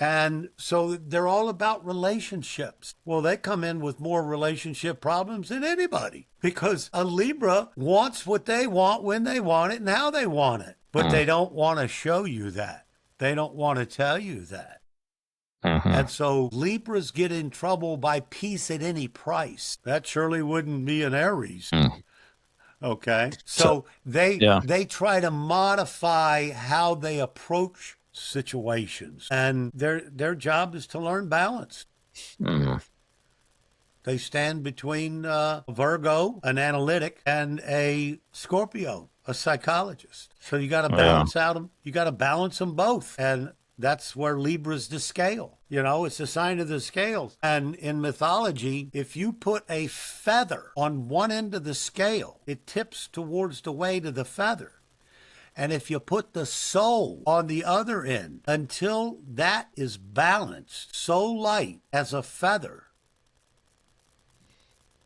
[SPEAKER 2] And so they're all about relationships. Well, they come in with more relationship problems than anybody because a Libra wants what they want when they want it and how they want it. But they don't want to show you that. They don't want to tell you that. And so Libras get in trouble by peace at any price. That surely wouldn't be an Aries. Okay.
[SPEAKER 1] So
[SPEAKER 2] So they
[SPEAKER 1] yeah.
[SPEAKER 2] they try to modify how they approach situations, and their job is to learn balance.
[SPEAKER 1] Mm.
[SPEAKER 2] They stand between Virgo, an analytic, and a Scorpio, a psychologist. So you got to
[SPEAKER 1] Yeah.
[SPEAKER 2] balance out them. You got to balance them both, and that's where Libra's the scale. It's a sign of the scales. And in mythology, if you put a feather on one end of the scale, it tips towards the weight of the feather. And if you put the soul on the other end, until that is balanced, so light as a feather,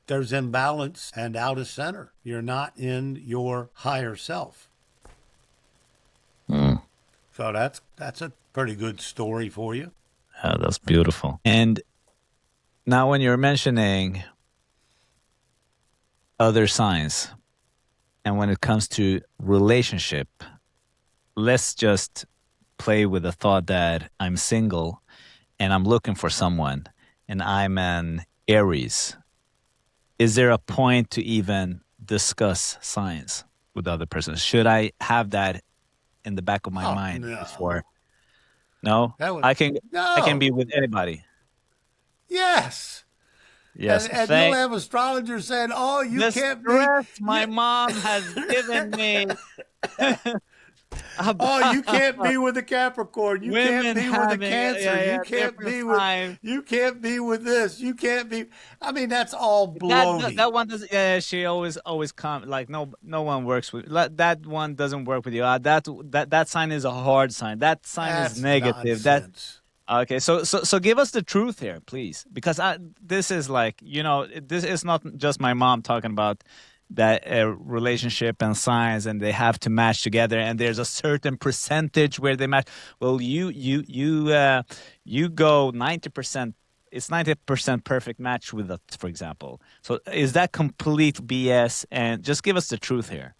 [SPEAKER 2] there's imbalance and out of center. You're not in your higher self.
[SPEAKER 1] Mm.
[SPEAKER 2] So that's a pretty good story for you.
[SPEAKER 1] Yeah, that's beautiful. And now when you're mentioning other signs and when it comes to relationship, let's just play with the thought that I'm single and I'm looking for someone and I'm an Aries. Is there a point to even discuss science with the other person? Should I have that in the back of my
[SPEAKER 2] Oh,
[SPEAKER 1] mind before.
[SPEAKER 2] no.
[SPEAKER 1] No,
[SPEAKER 2] That would,
[SPEAKER 1] I can
[SPEAKER 2] no.
[SPEAKER 1] be with anybody.
[SPEAKER 2] Yes.
[SPEAKER 1] Yes,
[SPEAKER 2] And you'll have astrologers saying, "Oh, you
[SPEAKER 1] the
[SPEAKER 2] can't be
[SPEAKER 1] stress
[SPEAKER 2] you
[SPEAKER 1] my mom has given me
[SPEAKER 2] oh, you can't
[SPEAKER 1] about
[SPEAKER 2] be with a Capricorn. You can't
[SPEAKER 1] women
[SPEAKER 2] be with a
[SPEAKER 1] having
[SPEAKER 2] Cancer. You can't
[SPEAKER 1] different
[SPEAKER 2] be with
[SPEAKER 1] signs.
[SPEAKER 2] you can't be with this. You can't be I mean, that's all
[SPEAKER 1] That
[SPEAKER 2] baloney.
[SPEAKER 1] one does. Yeah, she always come like no one works with that one doesn't work with you. That sign is a hard sign. That sign is
[SPEAKER 2] That's
[SPEAKER 1] negative. That
[SPEAKER 2] nonsense.
[SPEAKER 1] okay. So give us the truth here, please, because this is like this is not just my mom talking about that relationship and signs and they have to match together and there's a certain percentage where they match. Well, you go 90%. It's 90% perfect match with it, for example. So is that complete BS? And just give us the truth here.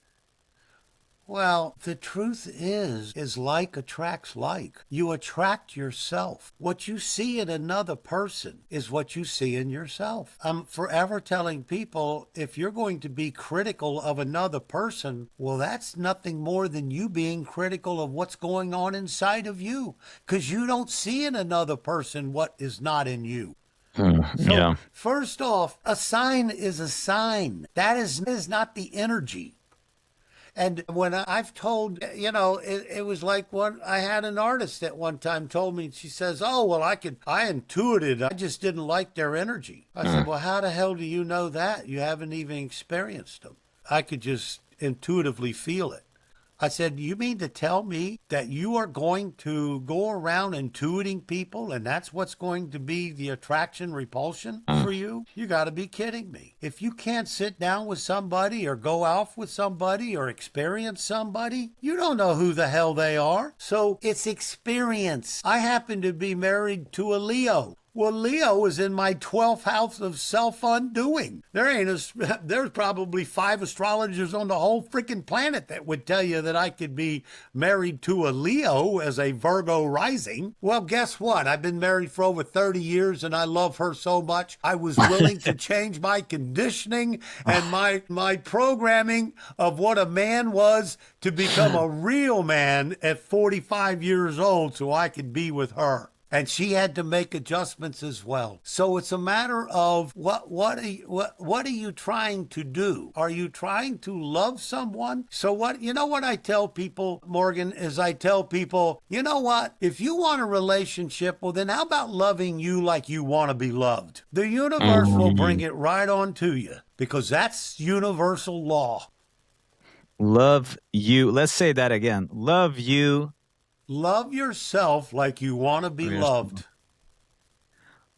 [SPEAKER 2] Well, the truth is like attracts like. You attract yourself. What you see in another person is what you see in yourself. I'm forever telling people if you're going to be critical of another person, well, that's nothing more than you being critical of what's going on inside of you because you don't see in another person what is not in you. So,
[SPEAKER 1] Yeah.
[SPEAKER 2] first off, a sign is a sign. That is not the energy. And when I've told, it was like one, I had an artist at one time told me, she says, "Oh, well, I intuited. I just didn't like their energy." I said, "Well, how the hell do you know that? You haven't even experienced them." I could just intuitively feel it. I said, "You mean to tell me that you are going to go around intuiting people and that's what's going to be the attraction repulsion for you? You got to be kidding me. If you can't sit down with somebody or go out with somebody or experience somebody, you don't know who the hell they are. So it's experience. I happen to be married to a Leo. Well, Leo is in my 12th house of self-undoing. There's probably 5 astrologers on the whole freaking planet that would tell you that I could be married to a Leo as a Virgo rising. Well, guess what? I've been married for over 30 years and I love her so much. I was willing to change my conditioning and my programming of what a man was to become a real man at 45 years old so I could be with her. And she had to make adjustments as well. So it's a matter of what are you trying to do? Are you trying to love someone? So what I tell people, Morgan, is I tell people, you know what? If you want a relationship, well then how about loving you like you want to be loved? The universe will bring
[SPEAKER 1] Mm.
[SPEAKER 2] it right on to you because that's universal law.
[SPEAKER 1] Love you. Let's say that again. Love you.
[SPEAKER 2] Love yourself like you want to be
[SPEAKER 1] Love yourself.
[SPEAKER 2] loved.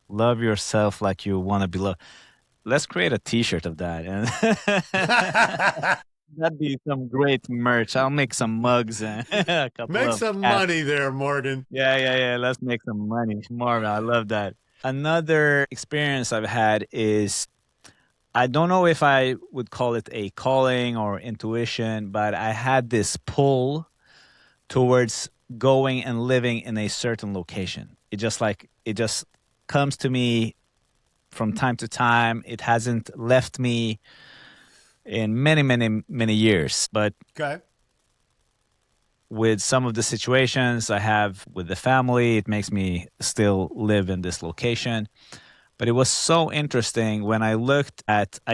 [SPEAKER 1] Love yourself like you want to be loved. Let's create a T-shirt of that, and that'd be some great merch. I'll make some mugs and a couple
[SPEAKER 2] Make
[SPEAKER 1] of
[SPEAKER 2] some
[SPEAKER 1] hats.
[SPEAKER 2] money there, Morgan.
[SPEAKER 1] Yeah. Let's make some money, Marvin. I love that. Another experience I've had is I don't know if I would call it a calling or intuition, but I had this pull towards going and living in a certain location. It just comes to me from time to time. It hasn't left me in many, many, many years. But
[SPEAKER 2] Okay.
[SPEAKER 1] with some of the situations I have with the family, it makes me still live in this location. But it was so interesting when I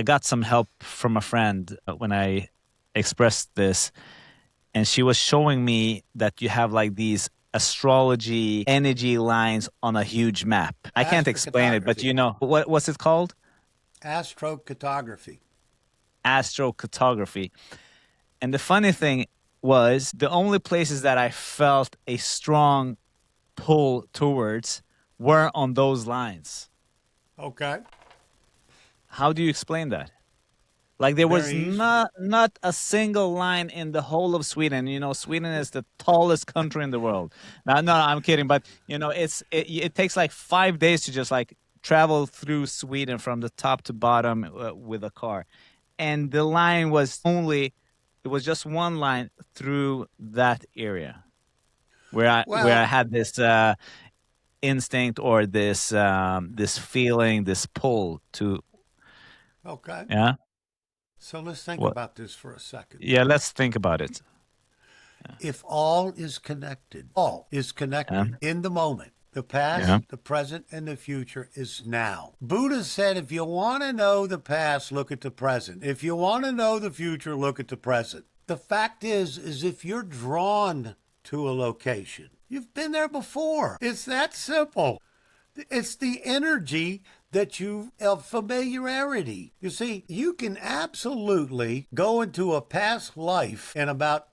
[SPEAKER 1] got some help from a friend when I expressed this, and she was showing me that you have like these astrology energy lines on a huge map. I can't explain it, but
[SPEAKER 2] Astrocartography.
[SPEAKER 1] what's it called?
[SPEAKER 2] Astrocartography.
[SPEAKER 1] Astrocartography. And the funny thing was, the only places that I felt a strong pull towards were on those lines.
[SPEAKER 2] Okay.
[SPEAKER 1] How do you explain that? Like there was
[SPEAKER 2] Very easy.
[SPEAKER 1] not a single line in the whole of Sweden. Sweden is the tallest country in the world. Now, no, I'm kidding, but it takes like 5 days to just like travel through Sweden from the top to bottom with a car, and the line was only it was just one line through that area where I
[SPEAKER 2] Well,
[SPEAKER 1] had this instinct or this feeling, this pull to
[SPEAKER 2] okay.
[SPEAKER 1] yeah.
[SPEAKER 2] So let's think
[SPEAKER 1] What?
[SPEAKER 2] about this for a second.
[SPEAKER 1] Yeah, let's think about it.
[SPEAKER 2] If all is connected, all is
[SPEAKER 1] Yeah.
[SPEAKER 2] connected in the moment. The past,
[SPEAKER 1] Yeah.
[SPEAKER 2] the present, and the future is now. Buddha said, if you want to know the past, look at the present. If you want to know the future, look at the present. The fact is if you're drawn to a location, you've been there before. It's that simple. It's the energy that you of familiarity. You see, you can absolutely go into a past life in about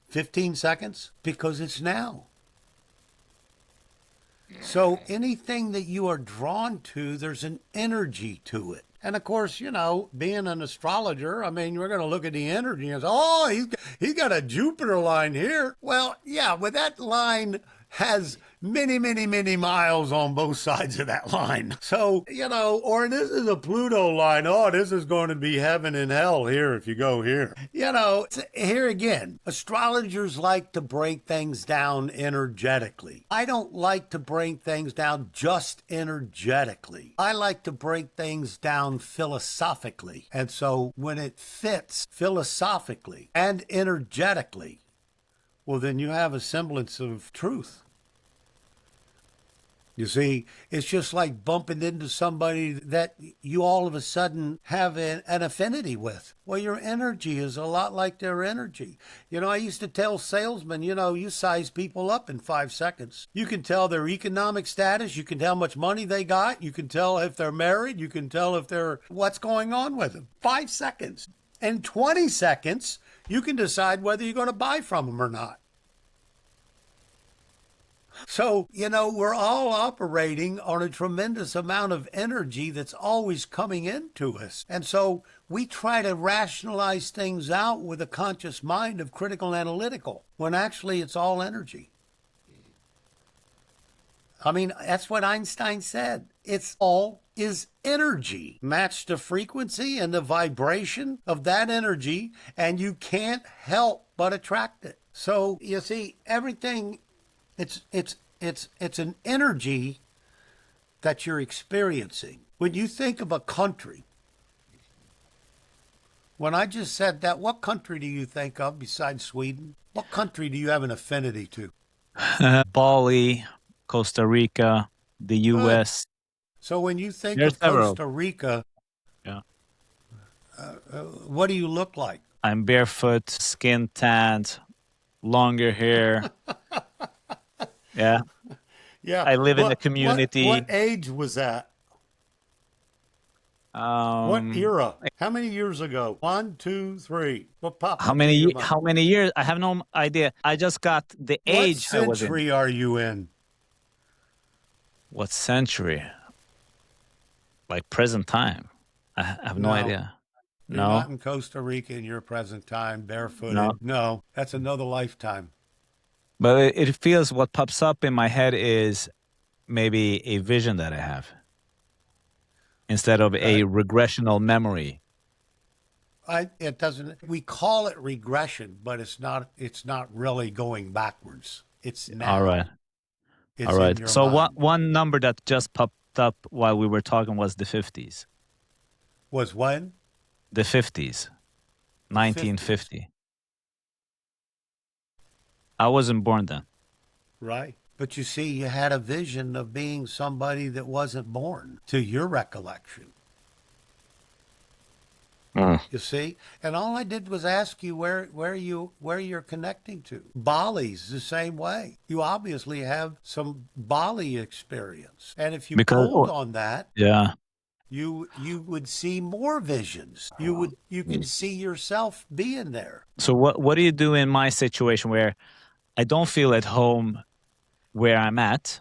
[SPEAKER 2] 15 seconds because it's now. So anything that you are drawn to, there's an energy to it. And of course, being an astrologer, I mean, we're going to look at the energy and say, oh, he's got a Jupiter line here. Well, yeah, but that line has many, many, many miles on both sides of that line. So, or this is a Pluto line. Oh, this is going to be heaven and hell here if you go here. Here again, astrologers like to break things down energetically. I don't like to break things down just energetically. I like to break things down philosophically. And so when it fits philosophically and energetically, well, then you have a semblance of truth. You see, it's just like bumping into somebody that you all of a sudden have an affinity with. Well, your energy is a lot like their energy. I used to tell salesmen, you size people up in 5 seconds. You can tell their economic status. You can tell how much money they got. You can tell if they're married. You can tell if what's going on with them. 5 seconds. In 20 seconds, you can decide whether you're going to buy from them or not. So, we're all operating on a tremendous amount of energy that's always coming into us. And so we try to rationalize things out with a conscious mind of critical analytical, when actually it's all energy. I mean, that's what Einstein said. It's all is energy. Match the frequency and the vibration of that energy, and you can't help but attract it. So, you see, everything, it's an energy that you're experiencing. When you think of a country, when I just said that, what country do you think of besides Sweden? What country do you have an affinity to?
[SPEAKER 1] Bali, Costa Rica, the
[SPEAKER 2] Good.
[SPEAKER 1] U.S.
[SPEAKER 2] So when you think
[SPEAKER 1] There's
[SPEAKER 2] of
[SPEAKER 1] several.
[SPEAKER 2] Costa Rica,
[SPEAKER 1] Yeah.
[SPEAKER 2] what do you look like?
[SPEAKER 1] I'm barefoot, skin tanned, longer hair. Yeah.
[SPEAKER 2] Yeah.
[SPEAKER 1] I live in a
[SPEAKER 2] What
[SPEAKER 1] community.
[SPEAKER 2] age was that? What
[SPEAKER 1] Um,
[SPEAKER 2] era? How many years ago? One, two, three. What popped up in your mind?
[SPEAKER 1] how many years? I have no idea. I just got the
[SPEAKER 2] What
[SPEAKER 1] age I was in.
[SPEAKER 2] century are you in?
[SPEAKER 1] What century? Like present time. I have no
[SPEAKER 2] No,
[SPEAKER 1] idea.
[SPEAKER 2] you're not
[SPEAKER 1] No,
[SPEAKER 2] in Costa Rica in your present time,
[SPEAKER 1] no.
[SPEAKER 2] barefooted. No, that's another lifetime.
[SPEAKER 1] But it feels what pops up in my head is maybe a vision that I have instead of a
[SPEAKER 2] Okay.
[SPEAKER 1] regressional memory.
[SPEAKER 2] It doesn't, we call it regression, but it's not really going backwards. It's
[SPEAKER 1] All right.
[SPEAKER 2] now.
[SPEAKER 1] All
[SPEAKER 2] It's in
[SPEAKER 1] right.
[SPEAKER 2] your
[SPEAKER 1] So
[SPEAKER 2] mind.
[SPEAKER 1] one number that just popped up while we were talking was the 50s.
[SPEAKER 2] Was when?
[SPEAKER 1] The 50s.
[SPEAKER 2] The 50s,
[SPEAKER 1] 1950. I wasn't born then.
[SPEAKER 2] right? But you see, you had a vision of being somebody that wasn't born to your recollection.
[SPEAKER 1] Mm.
[SPEAKER 2] You see, and all I did was ask you where you're connecting to. Bali's the same way. You obviously have some Bali experience, and if you
[SPEAKER 1] Because
[SPEAKER 2] pulled on that,
[SPEAKER 1] yeah.
[SPEAKER 2] you would see more visions. You could see yourself being there.
[SPEAKER 1] So what do you do in my situation where I don't feel at home where I'm at?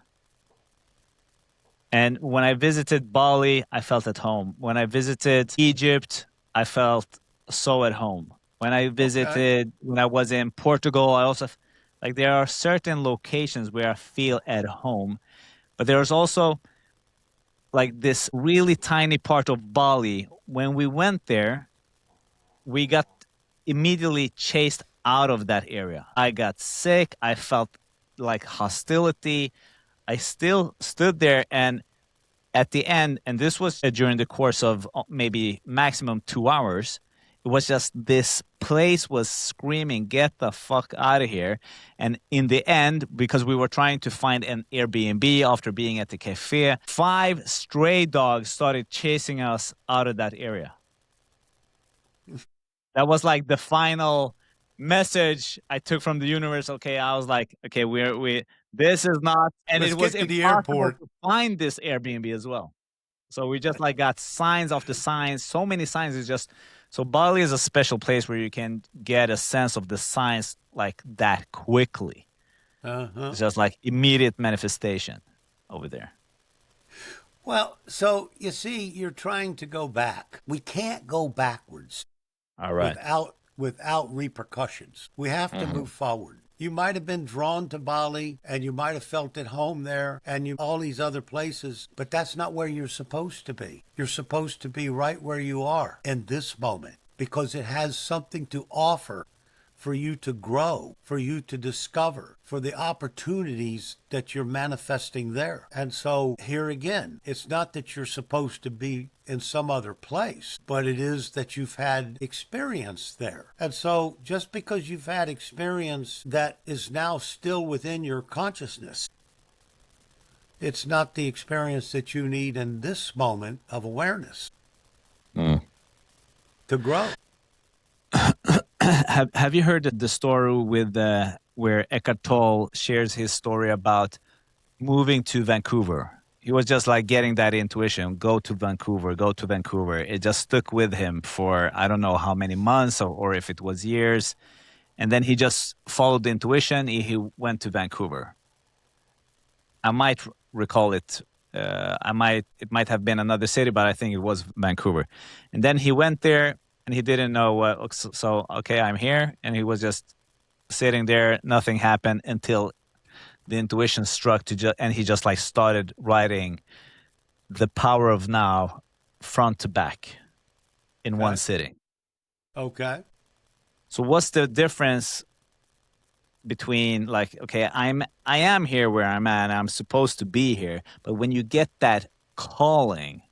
[SPEAKER 1] And when I visited Bali, I felt at home. When I visited Egypt, I felt so at home.
[SPEAKER 2] Okay,
[SPEAKER 1] When I was in Portugal, I also like there are certain locations where I feel at home, but there's also like this really tiny part of Bali. When we went there, we got immediately chased out of that area. I got sick. I felt like hostility. I still stood there, and at the end, and this was during the course of maybe maximum 2 hours, It was just this place was screaming, get the fuck out of here. And in the end, because we were trying to find an Airbnb after being at the cafe, 5 stray dogs started chasing us out of that area. That was like the final message I took from the universe. Okay, I was like, okay, this is not, and
[SPEAKER 2] Let's
[SPEAKER 1] it was
[SPEAKER 2] get to the
[SPEAKER 1] impossible
[SPEAKER 2] airport.
[SPEAKER 1] to find this Airbnb as well. So we just like got signs after signs, so many signs. It's just so Bali is a special place where you can get a sense of the signs like that quickly.
[SPEAKER 2] Uh-huh.
[SPEAKER 1] It's just like immediate manifestation over there.
[SPEAKER 2] Well, so you see, you're trying to go back. We can't go backwards
[SPEAKER 1] All right.
[SPEAKER 2] without repercussions. We have to move forward. You might have been drawn to Bali and you might have felt at home there and you all these other places, but that's not where you're supposed to be. You're supposed to be right where you are in this moment because it has something to offer for you to grow, for you to discover, for the opportunities that you're manifesting there. And so here again, it's not that you're supposed to be in some other place, but it is that you've had experience there. And so just because you've had experience that is now still within your consciousness, it's not the experience that you need in this moment of awareness
[SPEAKER 1] Mm.
[SPEAKER 2] to grow.
[SPEAKER 1] Have you heard the story with where Eckhart Tolle shares his story about moving to Vancouver? He was just like getting that intuition, go to Vancouver, go to Vancouver. It just stuck with him for I don't know how many months or if it was years. And then he just followed the intuition. He went to Vancouver. I might recall it. It might have been another city, but I think it was Vancouver. And then he went there and he didn't know what. So okay, I'm here. And he was just sitting there. Nothing happened until the intuition struck and he just like started writing The Power of Now front to back in one
[SPEAKER 2] Okay.
[SPEAKER 1] sitting.
[SPEAKER 2] Okay.
[SPEAKER 1] So what's the difference between like, okay, I am here where I'm at, I'm supposed to be here, but when you get that calling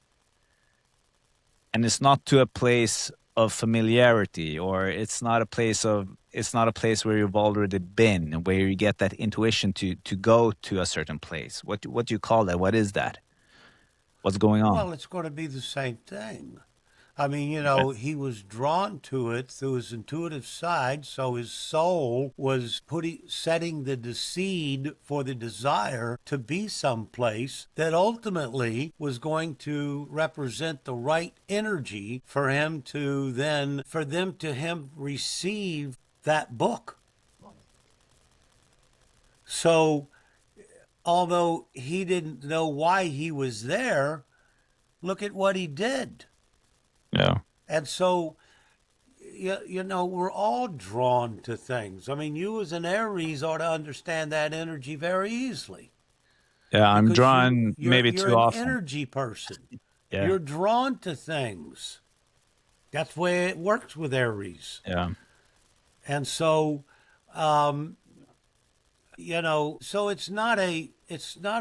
[SPEAKER 1] and it's not to a place of familiarity, or it's not a place where you've already been and where you get that intuition to go to a certain place, what do you call that? What is that? What's going on?
[SPEAKER 2] Well, it's going to be the same thing. I mean,
[SPEAKER 1] Okay.
[SPEAKER 2] he was drawn to it through his intuitive side, so his soul was setting the seed for the desire to be someplace that ultimately was going to represent the right energy for him to then, for them to him receive that book. So, although he didn't know why he was there, look at what he did.
[SPEAKER 1] Yeah.
[SPEAKER 2] And so we're all drawn to things. I mean, you as an Aries ought to understand that energy very easily
[SPEAKER 1] Yeah, I'm
[SPEAKER 2] because
[SPEAKER 1] drawn maybe
[SPEAKER 2] you're
[SPEAKER 1] too
[SPEAKER 2] an
[SPEAKER 1] often.
[SPEAKER 2] energy person.
[SPEAKER 1] Yeah.
[SPEAKER 2] You're drawn to things. That's the way it works with Aries.
[SPEAKER 1] Yeah.
[SPEAKER 2] And so, um, so it's not a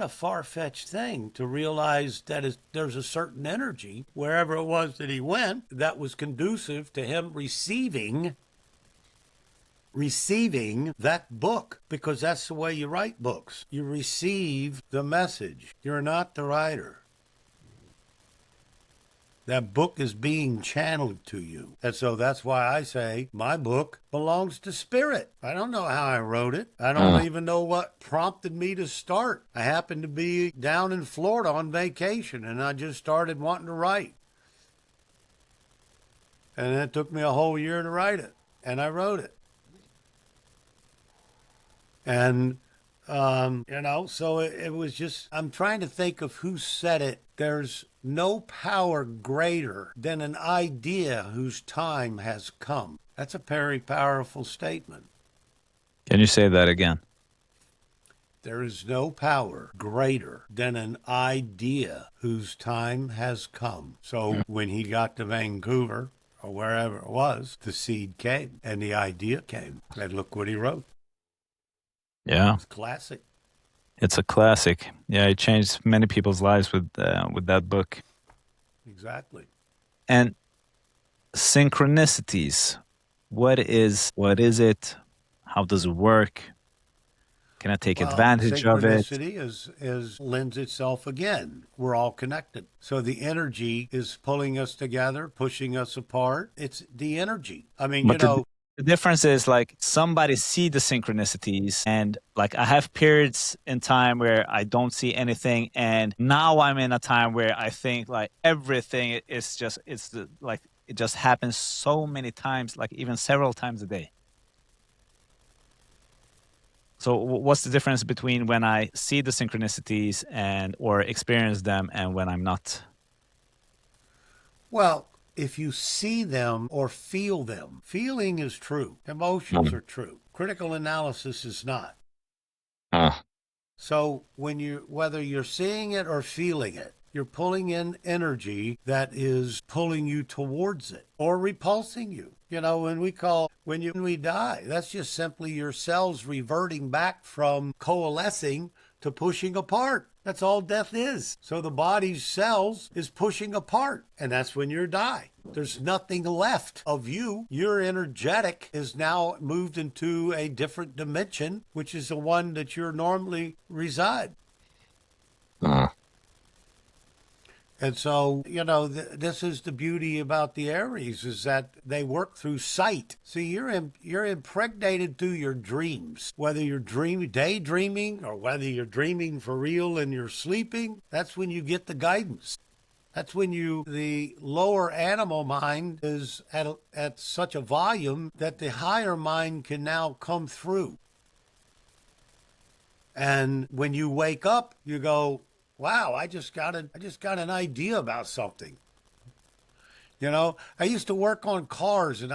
[SPEAKER 2] far-fetched thing to realize that there's a certain energy wherever it was that he went that was conducive to him receiving that book, because that's the way you write books. You receive the message. You're not the writer. That book is being channeled to you. And so that's why I say my book belongs to spirit. I don't know how I wrote it. I don't
[SPEAKER 1] Mm.
[SPEAKER 2] even know what prompted me to start. I happened to be down in Florida on vacation and I just started wanting to write. And it took me a whole year to write it. And I wrote it. And, so it was just, I'm trying to think of who said it. There's no power greater than an idea whose time has come. That's a very powerful statement.
[SPEAKER 1] Can you say that again?
[SPEAKER 2] There is no power greater than an idea whose time has come. So when he got to Vancouver or wherever it was, the seed came and the idea came. And look what he wrote.
[SPEAKER 1] Yeah.
[SPEAKER 2] It's classic.
[SPEAKER 1] It's a classic. Yeah, it changed many people's lives with that book.
[SPEAKER 2] Exactly.
[SPEAKER 1] And Synchronicities. What is it? How does it work? Can I take
[SPEAKER 2] Well,
[SPEAKER 1] advantage of it?
[SPEAKER 2] synchronicity is lends itself again. We're all connected. So the energy is pulling us together, pushing us apart. It's the energy. I mean,
[SPEAKER 1] But the difference is like somebody see the synchronicities, and like I have periods in time where I don't see anything, and now I'm in a time where I think like everything is just like it just happens so many times, like even several times a day. So what's the difference between when I see the synchronicities and or experience them and when I'm not?
[SPEAKER 2] well, if you see them or feel them, feeling is true. Emotions
[SPEAKER 1] Mm.
[SPEAKER 2] are true. Critical analysis is not.
[SPEAKER 1] Ah.
[SPEAKER 2] So when you whether you're seeing it or feeling it, you're pulling in energy that is pulling you towards it or repulsing you. When we die, that's just simply your cells reverting back from coalescing to pushing apart. That's all death is. So the body's cells is pushing apart, and that's when you die. There's nothing left of you. Your energetic is now moved into a different dimension, which is the one that you normally reside.
[SPEAKER 1] Ah.
[SPEAKER 2] And so, this is the beauty about the Aries is that they work through sight. See, you're impregnated through your dreams. Whether you're daydreaming or whether you're dreaming for real and you're sleeping, that's when you get the guidance. That's when the lower animal mind is at such a volume that the higher mind can now come through. And when you wake up, you go, wow, I just got an idea about something. I used to work on cars and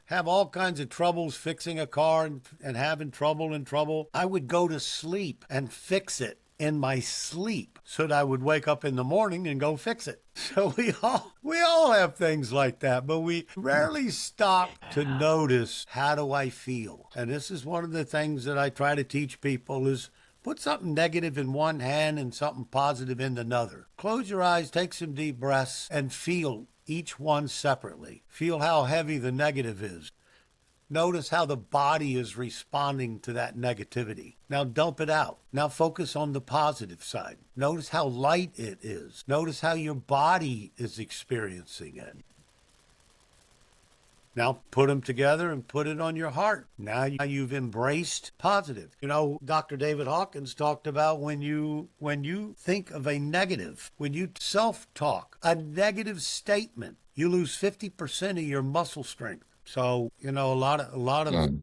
[SPEAKER 2] have all kinds of troubles fixing a car and having trouble and trouble. I would go to sleep and fix it in my sleep so that I would wake up in the morning and go fix it. So we all have things like that, but we rarely stop to notice how do I feel. And this is one of the things that I try to teach people is put something negative in one hand and something positive in another. Close your eyes, take some deep breaths, and feel each one separately. Feel how heavy the negative is. Notice how the body is responding to that negativity. Now dump it out. Now focus on the positive side. Notice how light it is. Notice how your body is experiencing it. Now put them together and put it on your heart. Now you've embraced positive. Dr. David Hawkins talked about when you think of a negative, when you self-talk, a negative statement, you lose 50% of your muscle strength. So, a lot of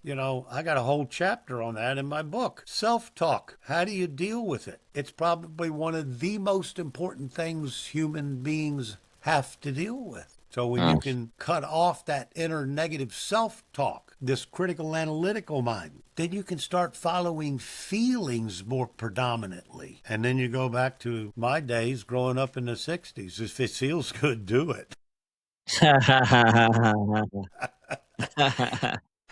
[SPEAKER 2] I got a whole chapter on that in my book. Self-talk. How do you deal with it? It's probably one of the most important things human beings have to deal with. So when you can cut off that inner negative self-talk, this critical analytical mind, then you can start following feelings more predominantly. And then you go back to my days growing up in the 60s. If it feels good, do it.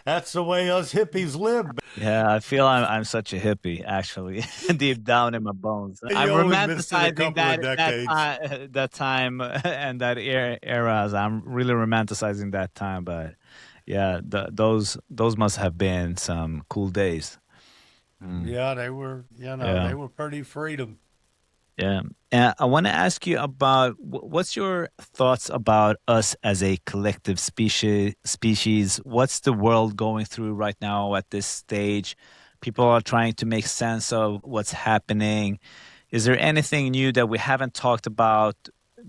[SPEAKER 2] That's the way us hippies live.
[SPEAKER 1] Yeah, I feel I'm such a hippie actually, deep down in my bones. I'm
[SPEAKER 2] You only missed it a
[SPEAKER 1] romanticizing
[SPEAKER 2] couple of
[SPEAKER 1] that
[SPEAKER 2] decades.
[SPEAKER 1] time that time and that era. I'm really romanticizing that time, but yeah, those must have been some cool days. Mm,
[SPEAKER 2] Yeah, they were,
[SPEAKER 1] yeah.
[SPEAKER 2] they were pretty freedom.
[SPEAKER 1] Yeah. And I want to ask you about what's your thoughts about us as a collective species? What's the world going through right now at this stage? People are trying to make sense of what's happening. Is there anything new that we haven't talked about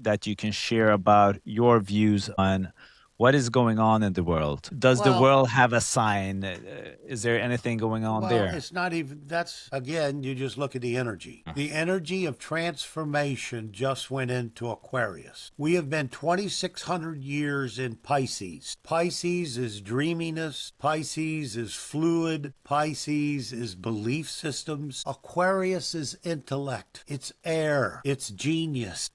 [SPEAKER 1] that you can share about your views on what is going on in the world? Does the
[SPEAKER 2] Well,
[SPEAKER 1] world have a sign? Is there anything going on
[SPEAKER 2] Well,
[SPEAKER 1] there?
[SPEAKER 2] it's not even, that's again, you just look at the energy. The energy of transformation just went into Aquarius. We have been 2,600 years in Pisces. Pisces is dreaminess, Pisces is fluid, Pisces is belief systems. Aquarius is intellect, it's air, it's genius.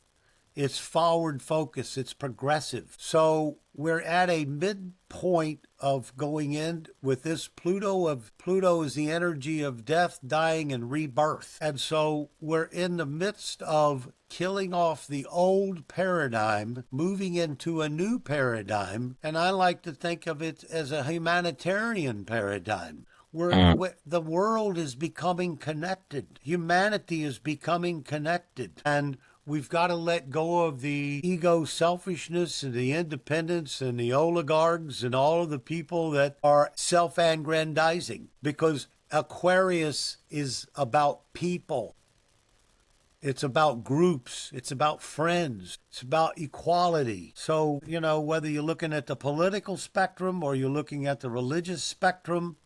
[SPEAKER 2] It's forward focus. It's progressive. So we're at a midpoint of going in with this Pluto is the energy of death, dying, and rebirth. And so we're in the midst of killing off the old paradigm, moving into a new paradigm. And I like to think of it as a humanitarian paradigm. The world is becoming connected. Humanity is becoming connected. And we've got to let go of the ego selfishness and the independence and the oligarchs and all of the people that are self-aggrandizing, because Aquarius is about people. It's about groups. It's about friends. It's about equality. So, whether you're looking at the political spectrum or you're looking at the religious spectrum,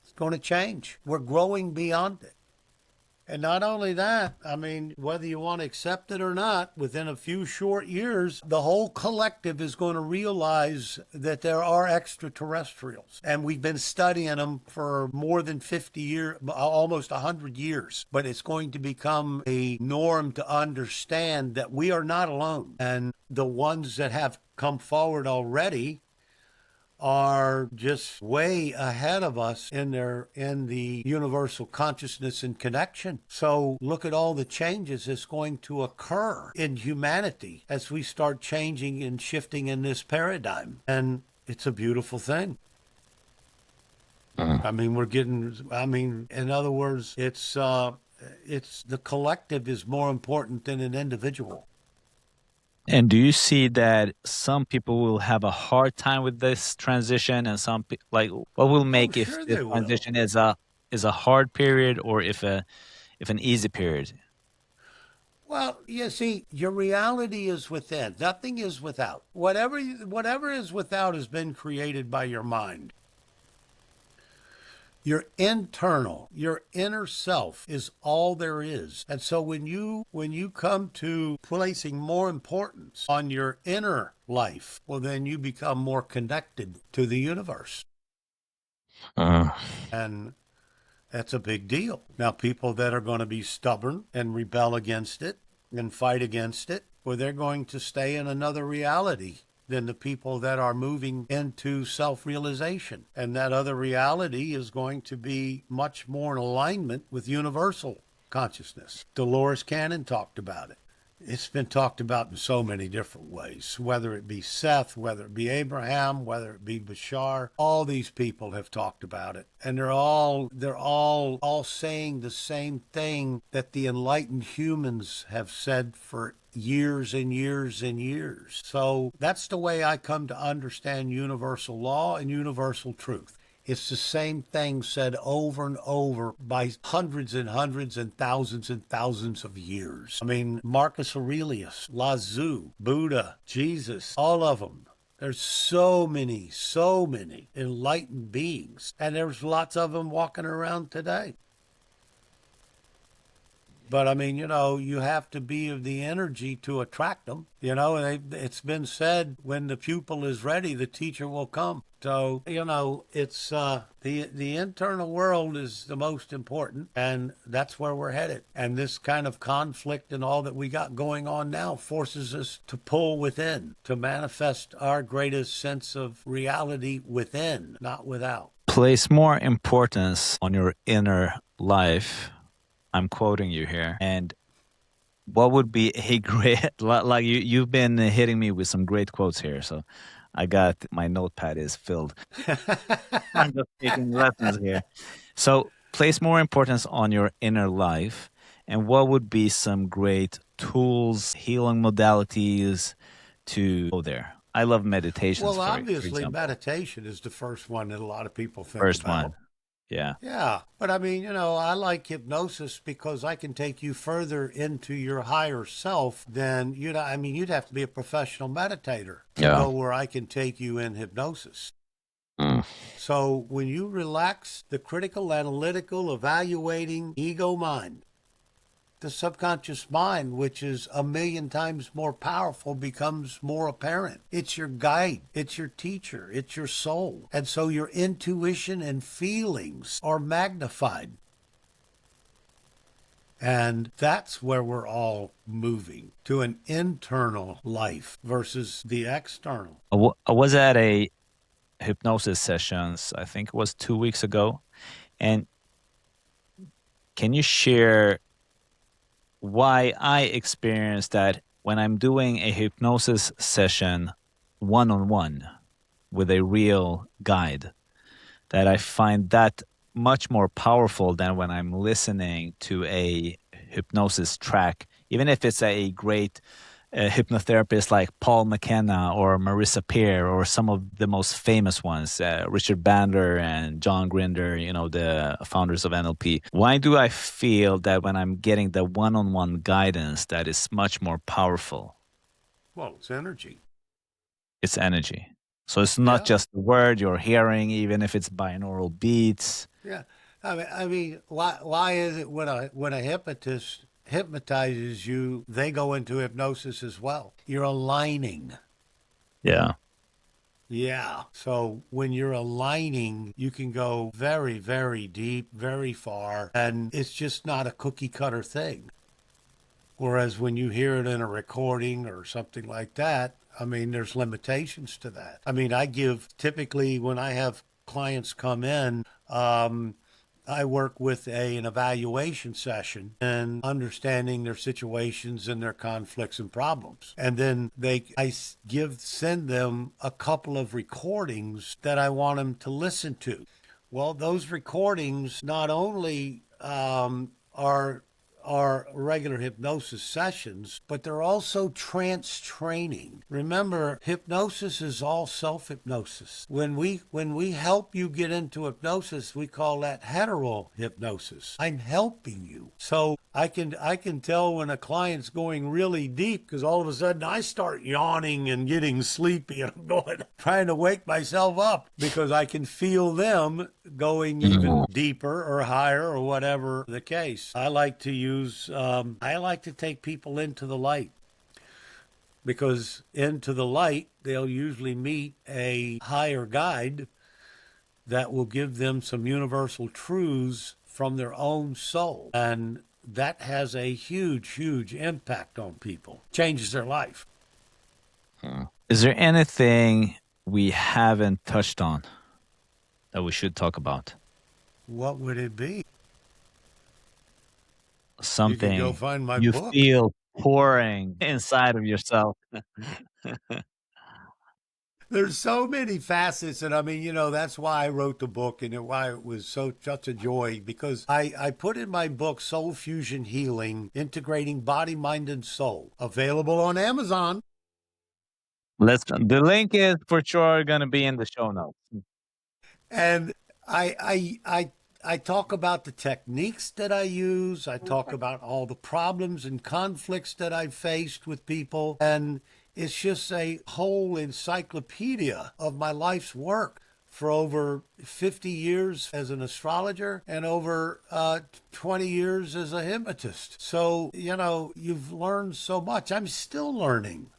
[SPEAKER 2] it's going to change. We're growing beyond it. And not only that, I mean, whether you want to accept it or not, within a few short years, the whole collective is going to realize that there are extraterrestrials. And we've been studying them for more than 50 years, almost 100 years. But it's going to become a norm to understand that we are not alone. And the ones that have come forward already are just way ahead of us in the universal consciousness and connection. So look at all the changes that's going to occur in humanity as we start changing and shifting in this paradigm. And it's a beautiful thing. I mean, in other words, it's the collective is more important than an individual.
[SPEAKER 1] And do you see that some people will have a hard time with this transition, and like what will
[SPEAKER 2] Oh,
[SPEAKER 1] make if
[SPEAKER 2] sure
[SPEAKER 1] this
[SPEAKER 2] they will.
[SPEAKER 1] transition is a hard period or if an easy period?
[SPEAKER 2] Well, you see, your reality is within. Nothing is without. Whatever is without has been created by your mind. Your internal, your inner self is all there is. And so when you come to placing more importance on your inner life, well, then you become more connected to the universe.
[SPEAKER 1] Uh,
[SPEAKER 2] And that's a big deal. Now, people that are going to be stubborn and rebel against it and fight against it, well, they're going to stay in another reality than the people that are moving into self-realization. And that other reality is going to be much more in alignment with universal consciousness. Dolores Cannon talked about it. It's been talked about in so many different ways, whether it be Seth, whether it be Abraham, whether it be Bashar. All these people have talked about it. And they're all saying the same thing that the enlightened humans have said for years and years and years. So that's the way I come to understand universal law and universal truth. It's the same thing said over and over by hundreds and hundreds and thousands of years. I mean, Marcus Aurelius, Lao Buddha, Jesus, all of them. There's so many enlightened beings, and there's lots of them walking around today. But I mean, you have to be of the energy to attract them. It's been said, when the pupil is ready, the teacher will come. So, it's the internal world is the most important, and that's where we're headed. And this kind of conflict and all that we got going on now forces us to pull within, to manifest our greatest sense of reality within, not without.
[SPEAKER 1] place more importance on your inner life. I'm quoting you here. And what would be a great like you've been hitting me with some great quotes here, so I got my notepad is filled. I'm just taking lessons here. So place more importance on your inner life, and what would be some great tools, healing modalities to go there? I love meditations,
[SPEAKER 2] Well,
[SPEAKER 1] for
[SPEAKER 2] obviously,
[SPEAKER 1] example.
[SPEAKER 2] meditation is the first one that a lot of people think
[SPEAKER 1] First
[SPEAKER 2] about.
[SPEAKER 1] one. Yeah.
[SPEAKER 2] Yeah, but I mean, I like hypnosis because I can take you further into your higher self than you'd have to be a professional meditator to
[SPEAKER 1] Yeah.
[SPEAKER 2] go where I can take you in hypnosis.
[SPEAKER 1] Mm.
[SPEAKER 2] So when you relax the critical, analytical, evaluating ego mind, the subconscious mind, which is a million times more powerful, becomes more apparent. It's your guide, it's your teacher, it's your soul. And so your intuition and feelings are magnified. And that's where we're all moving to an internal life versus the external.
[SPEAKER 1] I was at a hypnosis sessions, I think it was 2 weeks ago. And can you share why I experienced that when I'm doing a hypnosis session one on one with a real guide, that I find that much more powerful than when I'm listening to a hypnosis track, even if it's a great hypnotherapists like Paul McKenna or Marissa Peer or some of the most famous ones, Richard Bandler and John Grinder, the founders of NLP. Why do I feel that when I'm getting the one-on-one guidance that is much more powerful?
[SPEAKER 2] Well, it's energy.
[SPEAKER 1] It's energy. So it's not
[SPEAKER 2] Yeah.
[SPEAKER 1] just the word you're hearing, even if it's binaural beats.
[SPEAKER 2] Yeah. I mean, why is it when a hypnotist hypnotizes you, they go into hypnosis as well? You're aligning.
[SPEAKER 1] Yeah.
[SPEAKER 2] Yeah. So when you're aligning, you can go very, very deep, very far, and it's just not a cookie cutter thing. Whereas when you hear it in a recording or something like that, I mean, there's limitations to that. I mean, I give typically when I have clients come in, I work with an evaluation session and understanding their situations and their conflicts and problems. And then send them a couple of recordings that I want them to listen to. Well, those recordings not only are regular hypnosis sessions, but they're also trance training. Remember, hypnosis is all self-hypnosis. When we help you get into hypnosis, we call that hetero hypnosis. I'm helping you. So I can tell when a client's going really deep because all of a sudden I start yawning and getting sleepy and I'm trying to wake myself up because I can feel them going even deeper or higher or whatever the case. I like to take people into the light because into the light, they'll usually meet a higher guide that will give them some universal truths from their own soul. And that has a huge, huge impact on people, changes their life.
[SPEAKER 1] Is there anything we haven't touched on that we should talk about?
[SPEAKER 2] What would it be? You could go
[SPEAKER 1] Something
[SPEAKER 2] find my
[SPEAKER 1] you
[SPEAKER 2] book.
[SPEAKER 1] feel pouring inside of yourself.
[SPEAKER 2] There's so many facets, and I mean, that's why I wrote the book and why it was such a joy because I put in my book Soul Fusion Healing, Integrating Body, Mind, and Soul, available on Amazon.
[SPEAKER 1] The link is for sure going to be in the show notes.
[SPEAKER 2] And I, I, I, I talk about the techniques that I use. I talk about all the problems and conflicts that I've faced with people. And it's just a whole encyclopedia of my life's work for over 50 years as an astrologer and over 20 years as a hypnotist. So, you've learned so much. I'm still learning.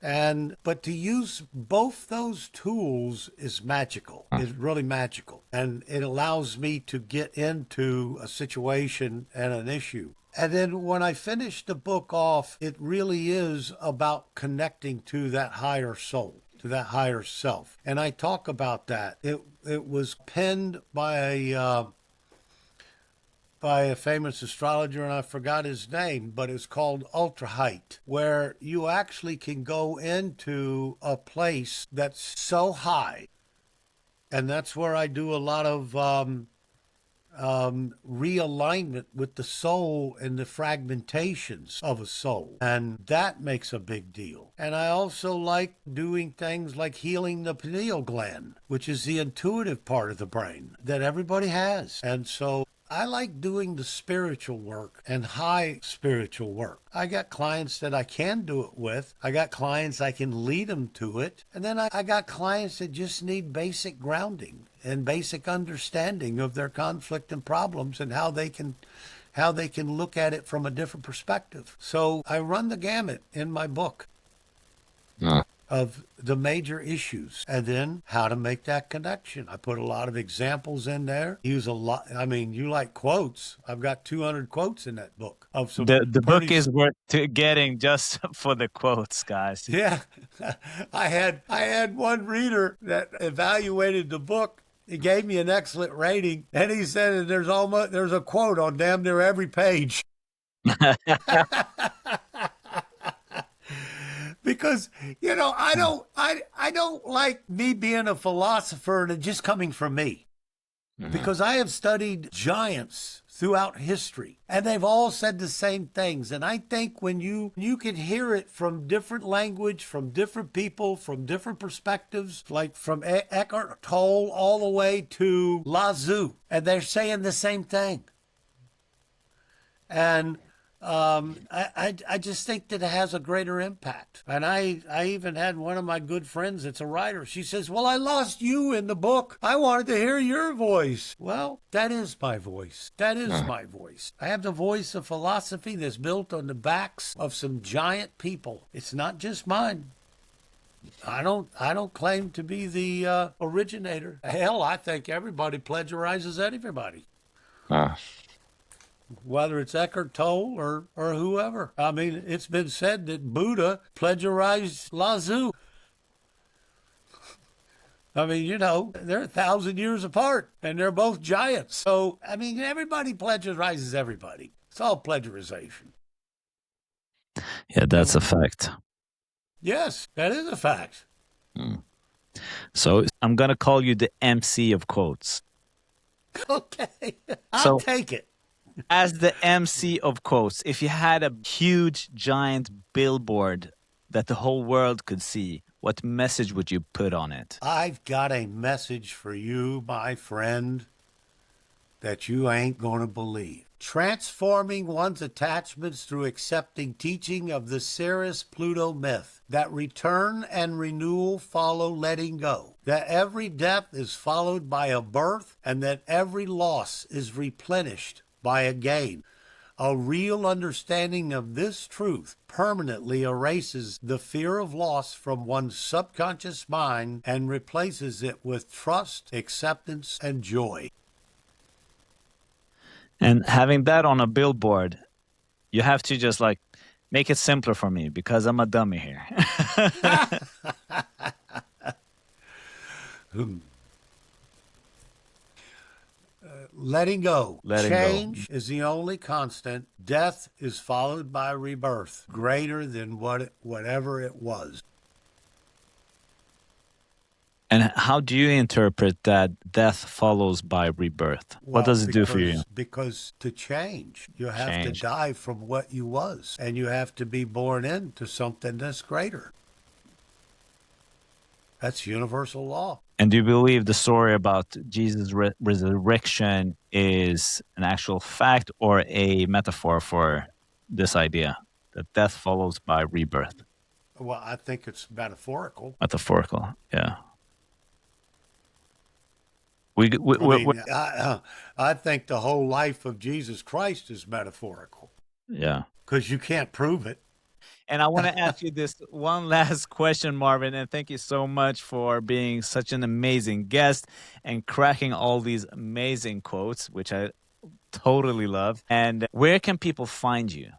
[SPEAKER 2] But to use both those tools is magical. It's really magical. And it allows me to get into a situation and an issue. And then when I finish the book off, it really is about connecting to that higher soul, to that higher self. And I talk about that. It was penned by a famous astrologer, and I forgot his name, but it's called Ultra Height, where you actually can go into a place that's so high. And that's where I do a lot of realignment with the soul and the fragmentations of a soul. And that makes a big deal. And I also like doing things like healing the pineal gland, which is the intuitive part of the brain that everybody has. And so I like doing the spiritual work and high spiritual work. I got clients that I can do it with. I got clients I can lead them to it. And then I got clients that just need basic grounding and basic understanding of their conflict and problems and how they can look at it from a different perspective. So I run the gamut in my book. of the major issues and then how to make that connection. I put a lot of examples in there. Use a lot. I mean, you like quotes. I've got 200 quotes in that book of some
[SPEAKER 1] The book
[SPEAKER 2] pretty,
[SPEAKER 1] is worth getting just for the quotes, guys.
[SPEAKER 2] yeah. I had one reader that evaluated the book. He gave me an excellent rating and he said that there's a quote on damn near every page. Because I don't like me being a philosopher and it just coming from me,
[SPEAKER 1] Mhm.
[SPEAKER 2] because I have studied giants throughout history and they've all said the same things. And I think when you can hear it from different language, from different people, from different perspectives, like from Eckhart Tolle all the way to Lazoo, and they're saying the same thing. And I just think that it has a greater impact. And I even had one of my good friends that's a writer. She says, "Well, I lost you in the book. I wanted to hear your voice." Well, that is my voice. That is my voice. I have the voice of philosophy that's built on the backs of some giant people. It's not just mine. I don't claim to be the originator. Hell, I think everybody plagiarizes everybody,
[SPEAKER 3] Ah,
[SPEAKER 2] whether it's Eckhart Tolle or whoever. I mean, it's been said that Buddha plagiarized Lazoo. I mean, they're 1,000 years apart and they're both giants. So, I mean, everybody plagiarizes everybody. It's all plagiarization.
[SPEAKER 1] Yeah, that's a
[SPEAKER 2] And
[SPEAKER 1] fact.
[SPEAKER 2] yes, that is a fact.
[SPEAKER 1] Mm. So I'm gonna call you the MC of quotes.
[SPEAKER 2] Okay, I'll
[SPEAKER 1] So
[SPEAKER 2] take it.
[SPEAKER 1] as the MC of quotes, if you had a huge giant billboard that the whole world could see, what message would you put on it?
[SPEAKER 2] I've got a message for you, my friend, that you ain't going to believe. Transforming one's attachments through accepting teaching of the Ceres Pluto myth, that return and renewal follow letting go, that every death is followed by a birth, and that every loss is replenished by a gain. A real understanding of this truth permanently erases the fear of loss from one's subconscious mind and replaces it with trust, acceptance, and joy.
[SPEAKER 1] And having that on a billboard, you have to just like make it simpler for me because I'm a dummy here.
[SPEAKER 2] Letting go.
[SPEAKER 1] Letting go.
[SPEAKER 2] Change is the only constant. Death is followed by rebirth, greater than whatever it was.
[SPEAKER 1] And how do you interpret that death follows by rebirth? What
[SPEAKER 2] Well,
[SPEAKER 1] does it do for you?
[SPEAKER 2] because to change, you have to
[SPEAKER 1] Change.
[SPEAKER 2] die from what you was, and you have to be born into something that's greater. That's universal law.
[SPEAKER 1] And do you believe the story about Jesus' resurrection is an actual fact or a metaphor for this idea that death follows by rebirth?
[SPEAKER 2] Well, I think it's metaphorical.
[SPEAKER 1] Metaphorical, yeah. We,
[SPEAKER 2] I
[SPEAKER 1] we
[SPEAKER 2] mean, I think the whole life of Jesus Christ is metaphorical
[SPEAKER 1] yeah.
[SPEAKER 2] because you can't prove it.
[SPEAKER 1] And I want to ask you this one last question, Marvin, and thank you so much for being such an amazing guest and cracking all these amazing quotes, which I totally love. And where can people find you?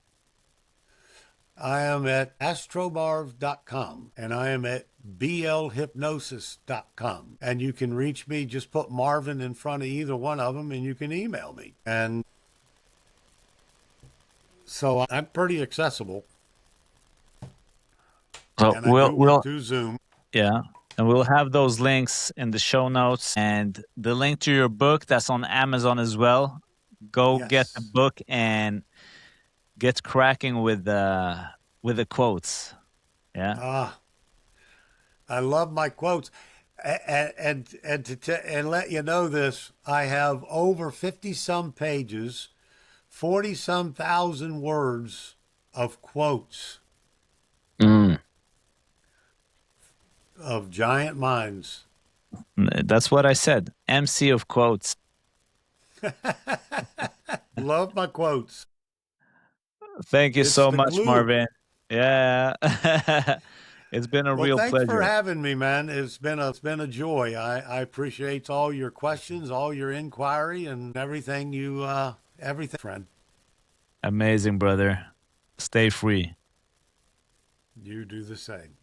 [SPEAKER 2] I am at astromarv.com and I am at blhypnosis.com. And you can reach me, just put Marvin in front of either one of them and you can email me. And so I'm pretty accessible.
[SPEAKER 1] So
[SPEAKER 2] And I do
[SPEAKER 1] we'll
[SPEAKER 2] do Zoom.
[SPEAKER 1] yeah, and we'll have those links in the show notes and the link to your book that's on Amazon as well. Go get the
[SPEAKER 2] Yes.
[SPEAKER 1] book and get cracking with the quotes. Yeah.
[SPEAKER 2] Ah, I love my quotes. And let you know this, I have over 50 some pages, 40 some thousand words of quotes
[SPEAKER 3] mm.
[SPEAKER 2] of giant minds.
[SPEAKER 1] That's what I said. MC of quotes.
[SPEAKER 2] Love my quotes.
[SPEAKER 1] Thank you
[SPEAKER 2] It's
[SPEAKER 1] so
[SPEAKER 2] the
[SPEAKER 1] much,
[SPEAKER 2] glue.
[SPEAKER 1] Marvin. Yeah. It's been a
[SPEAKER 2] Well,
[SPEAKER 1] real
[SPEAKER 2] thanks for
[SPEAKER 1] pleasure.
[SPEAKER 2] having me, man. It's been a joy. I appreciate all your questions, all your inquiry, and everything everything, friend.
[SPEAKER 1] Amazing, brother. Stay free.
[SPEAKER 2] You do the same.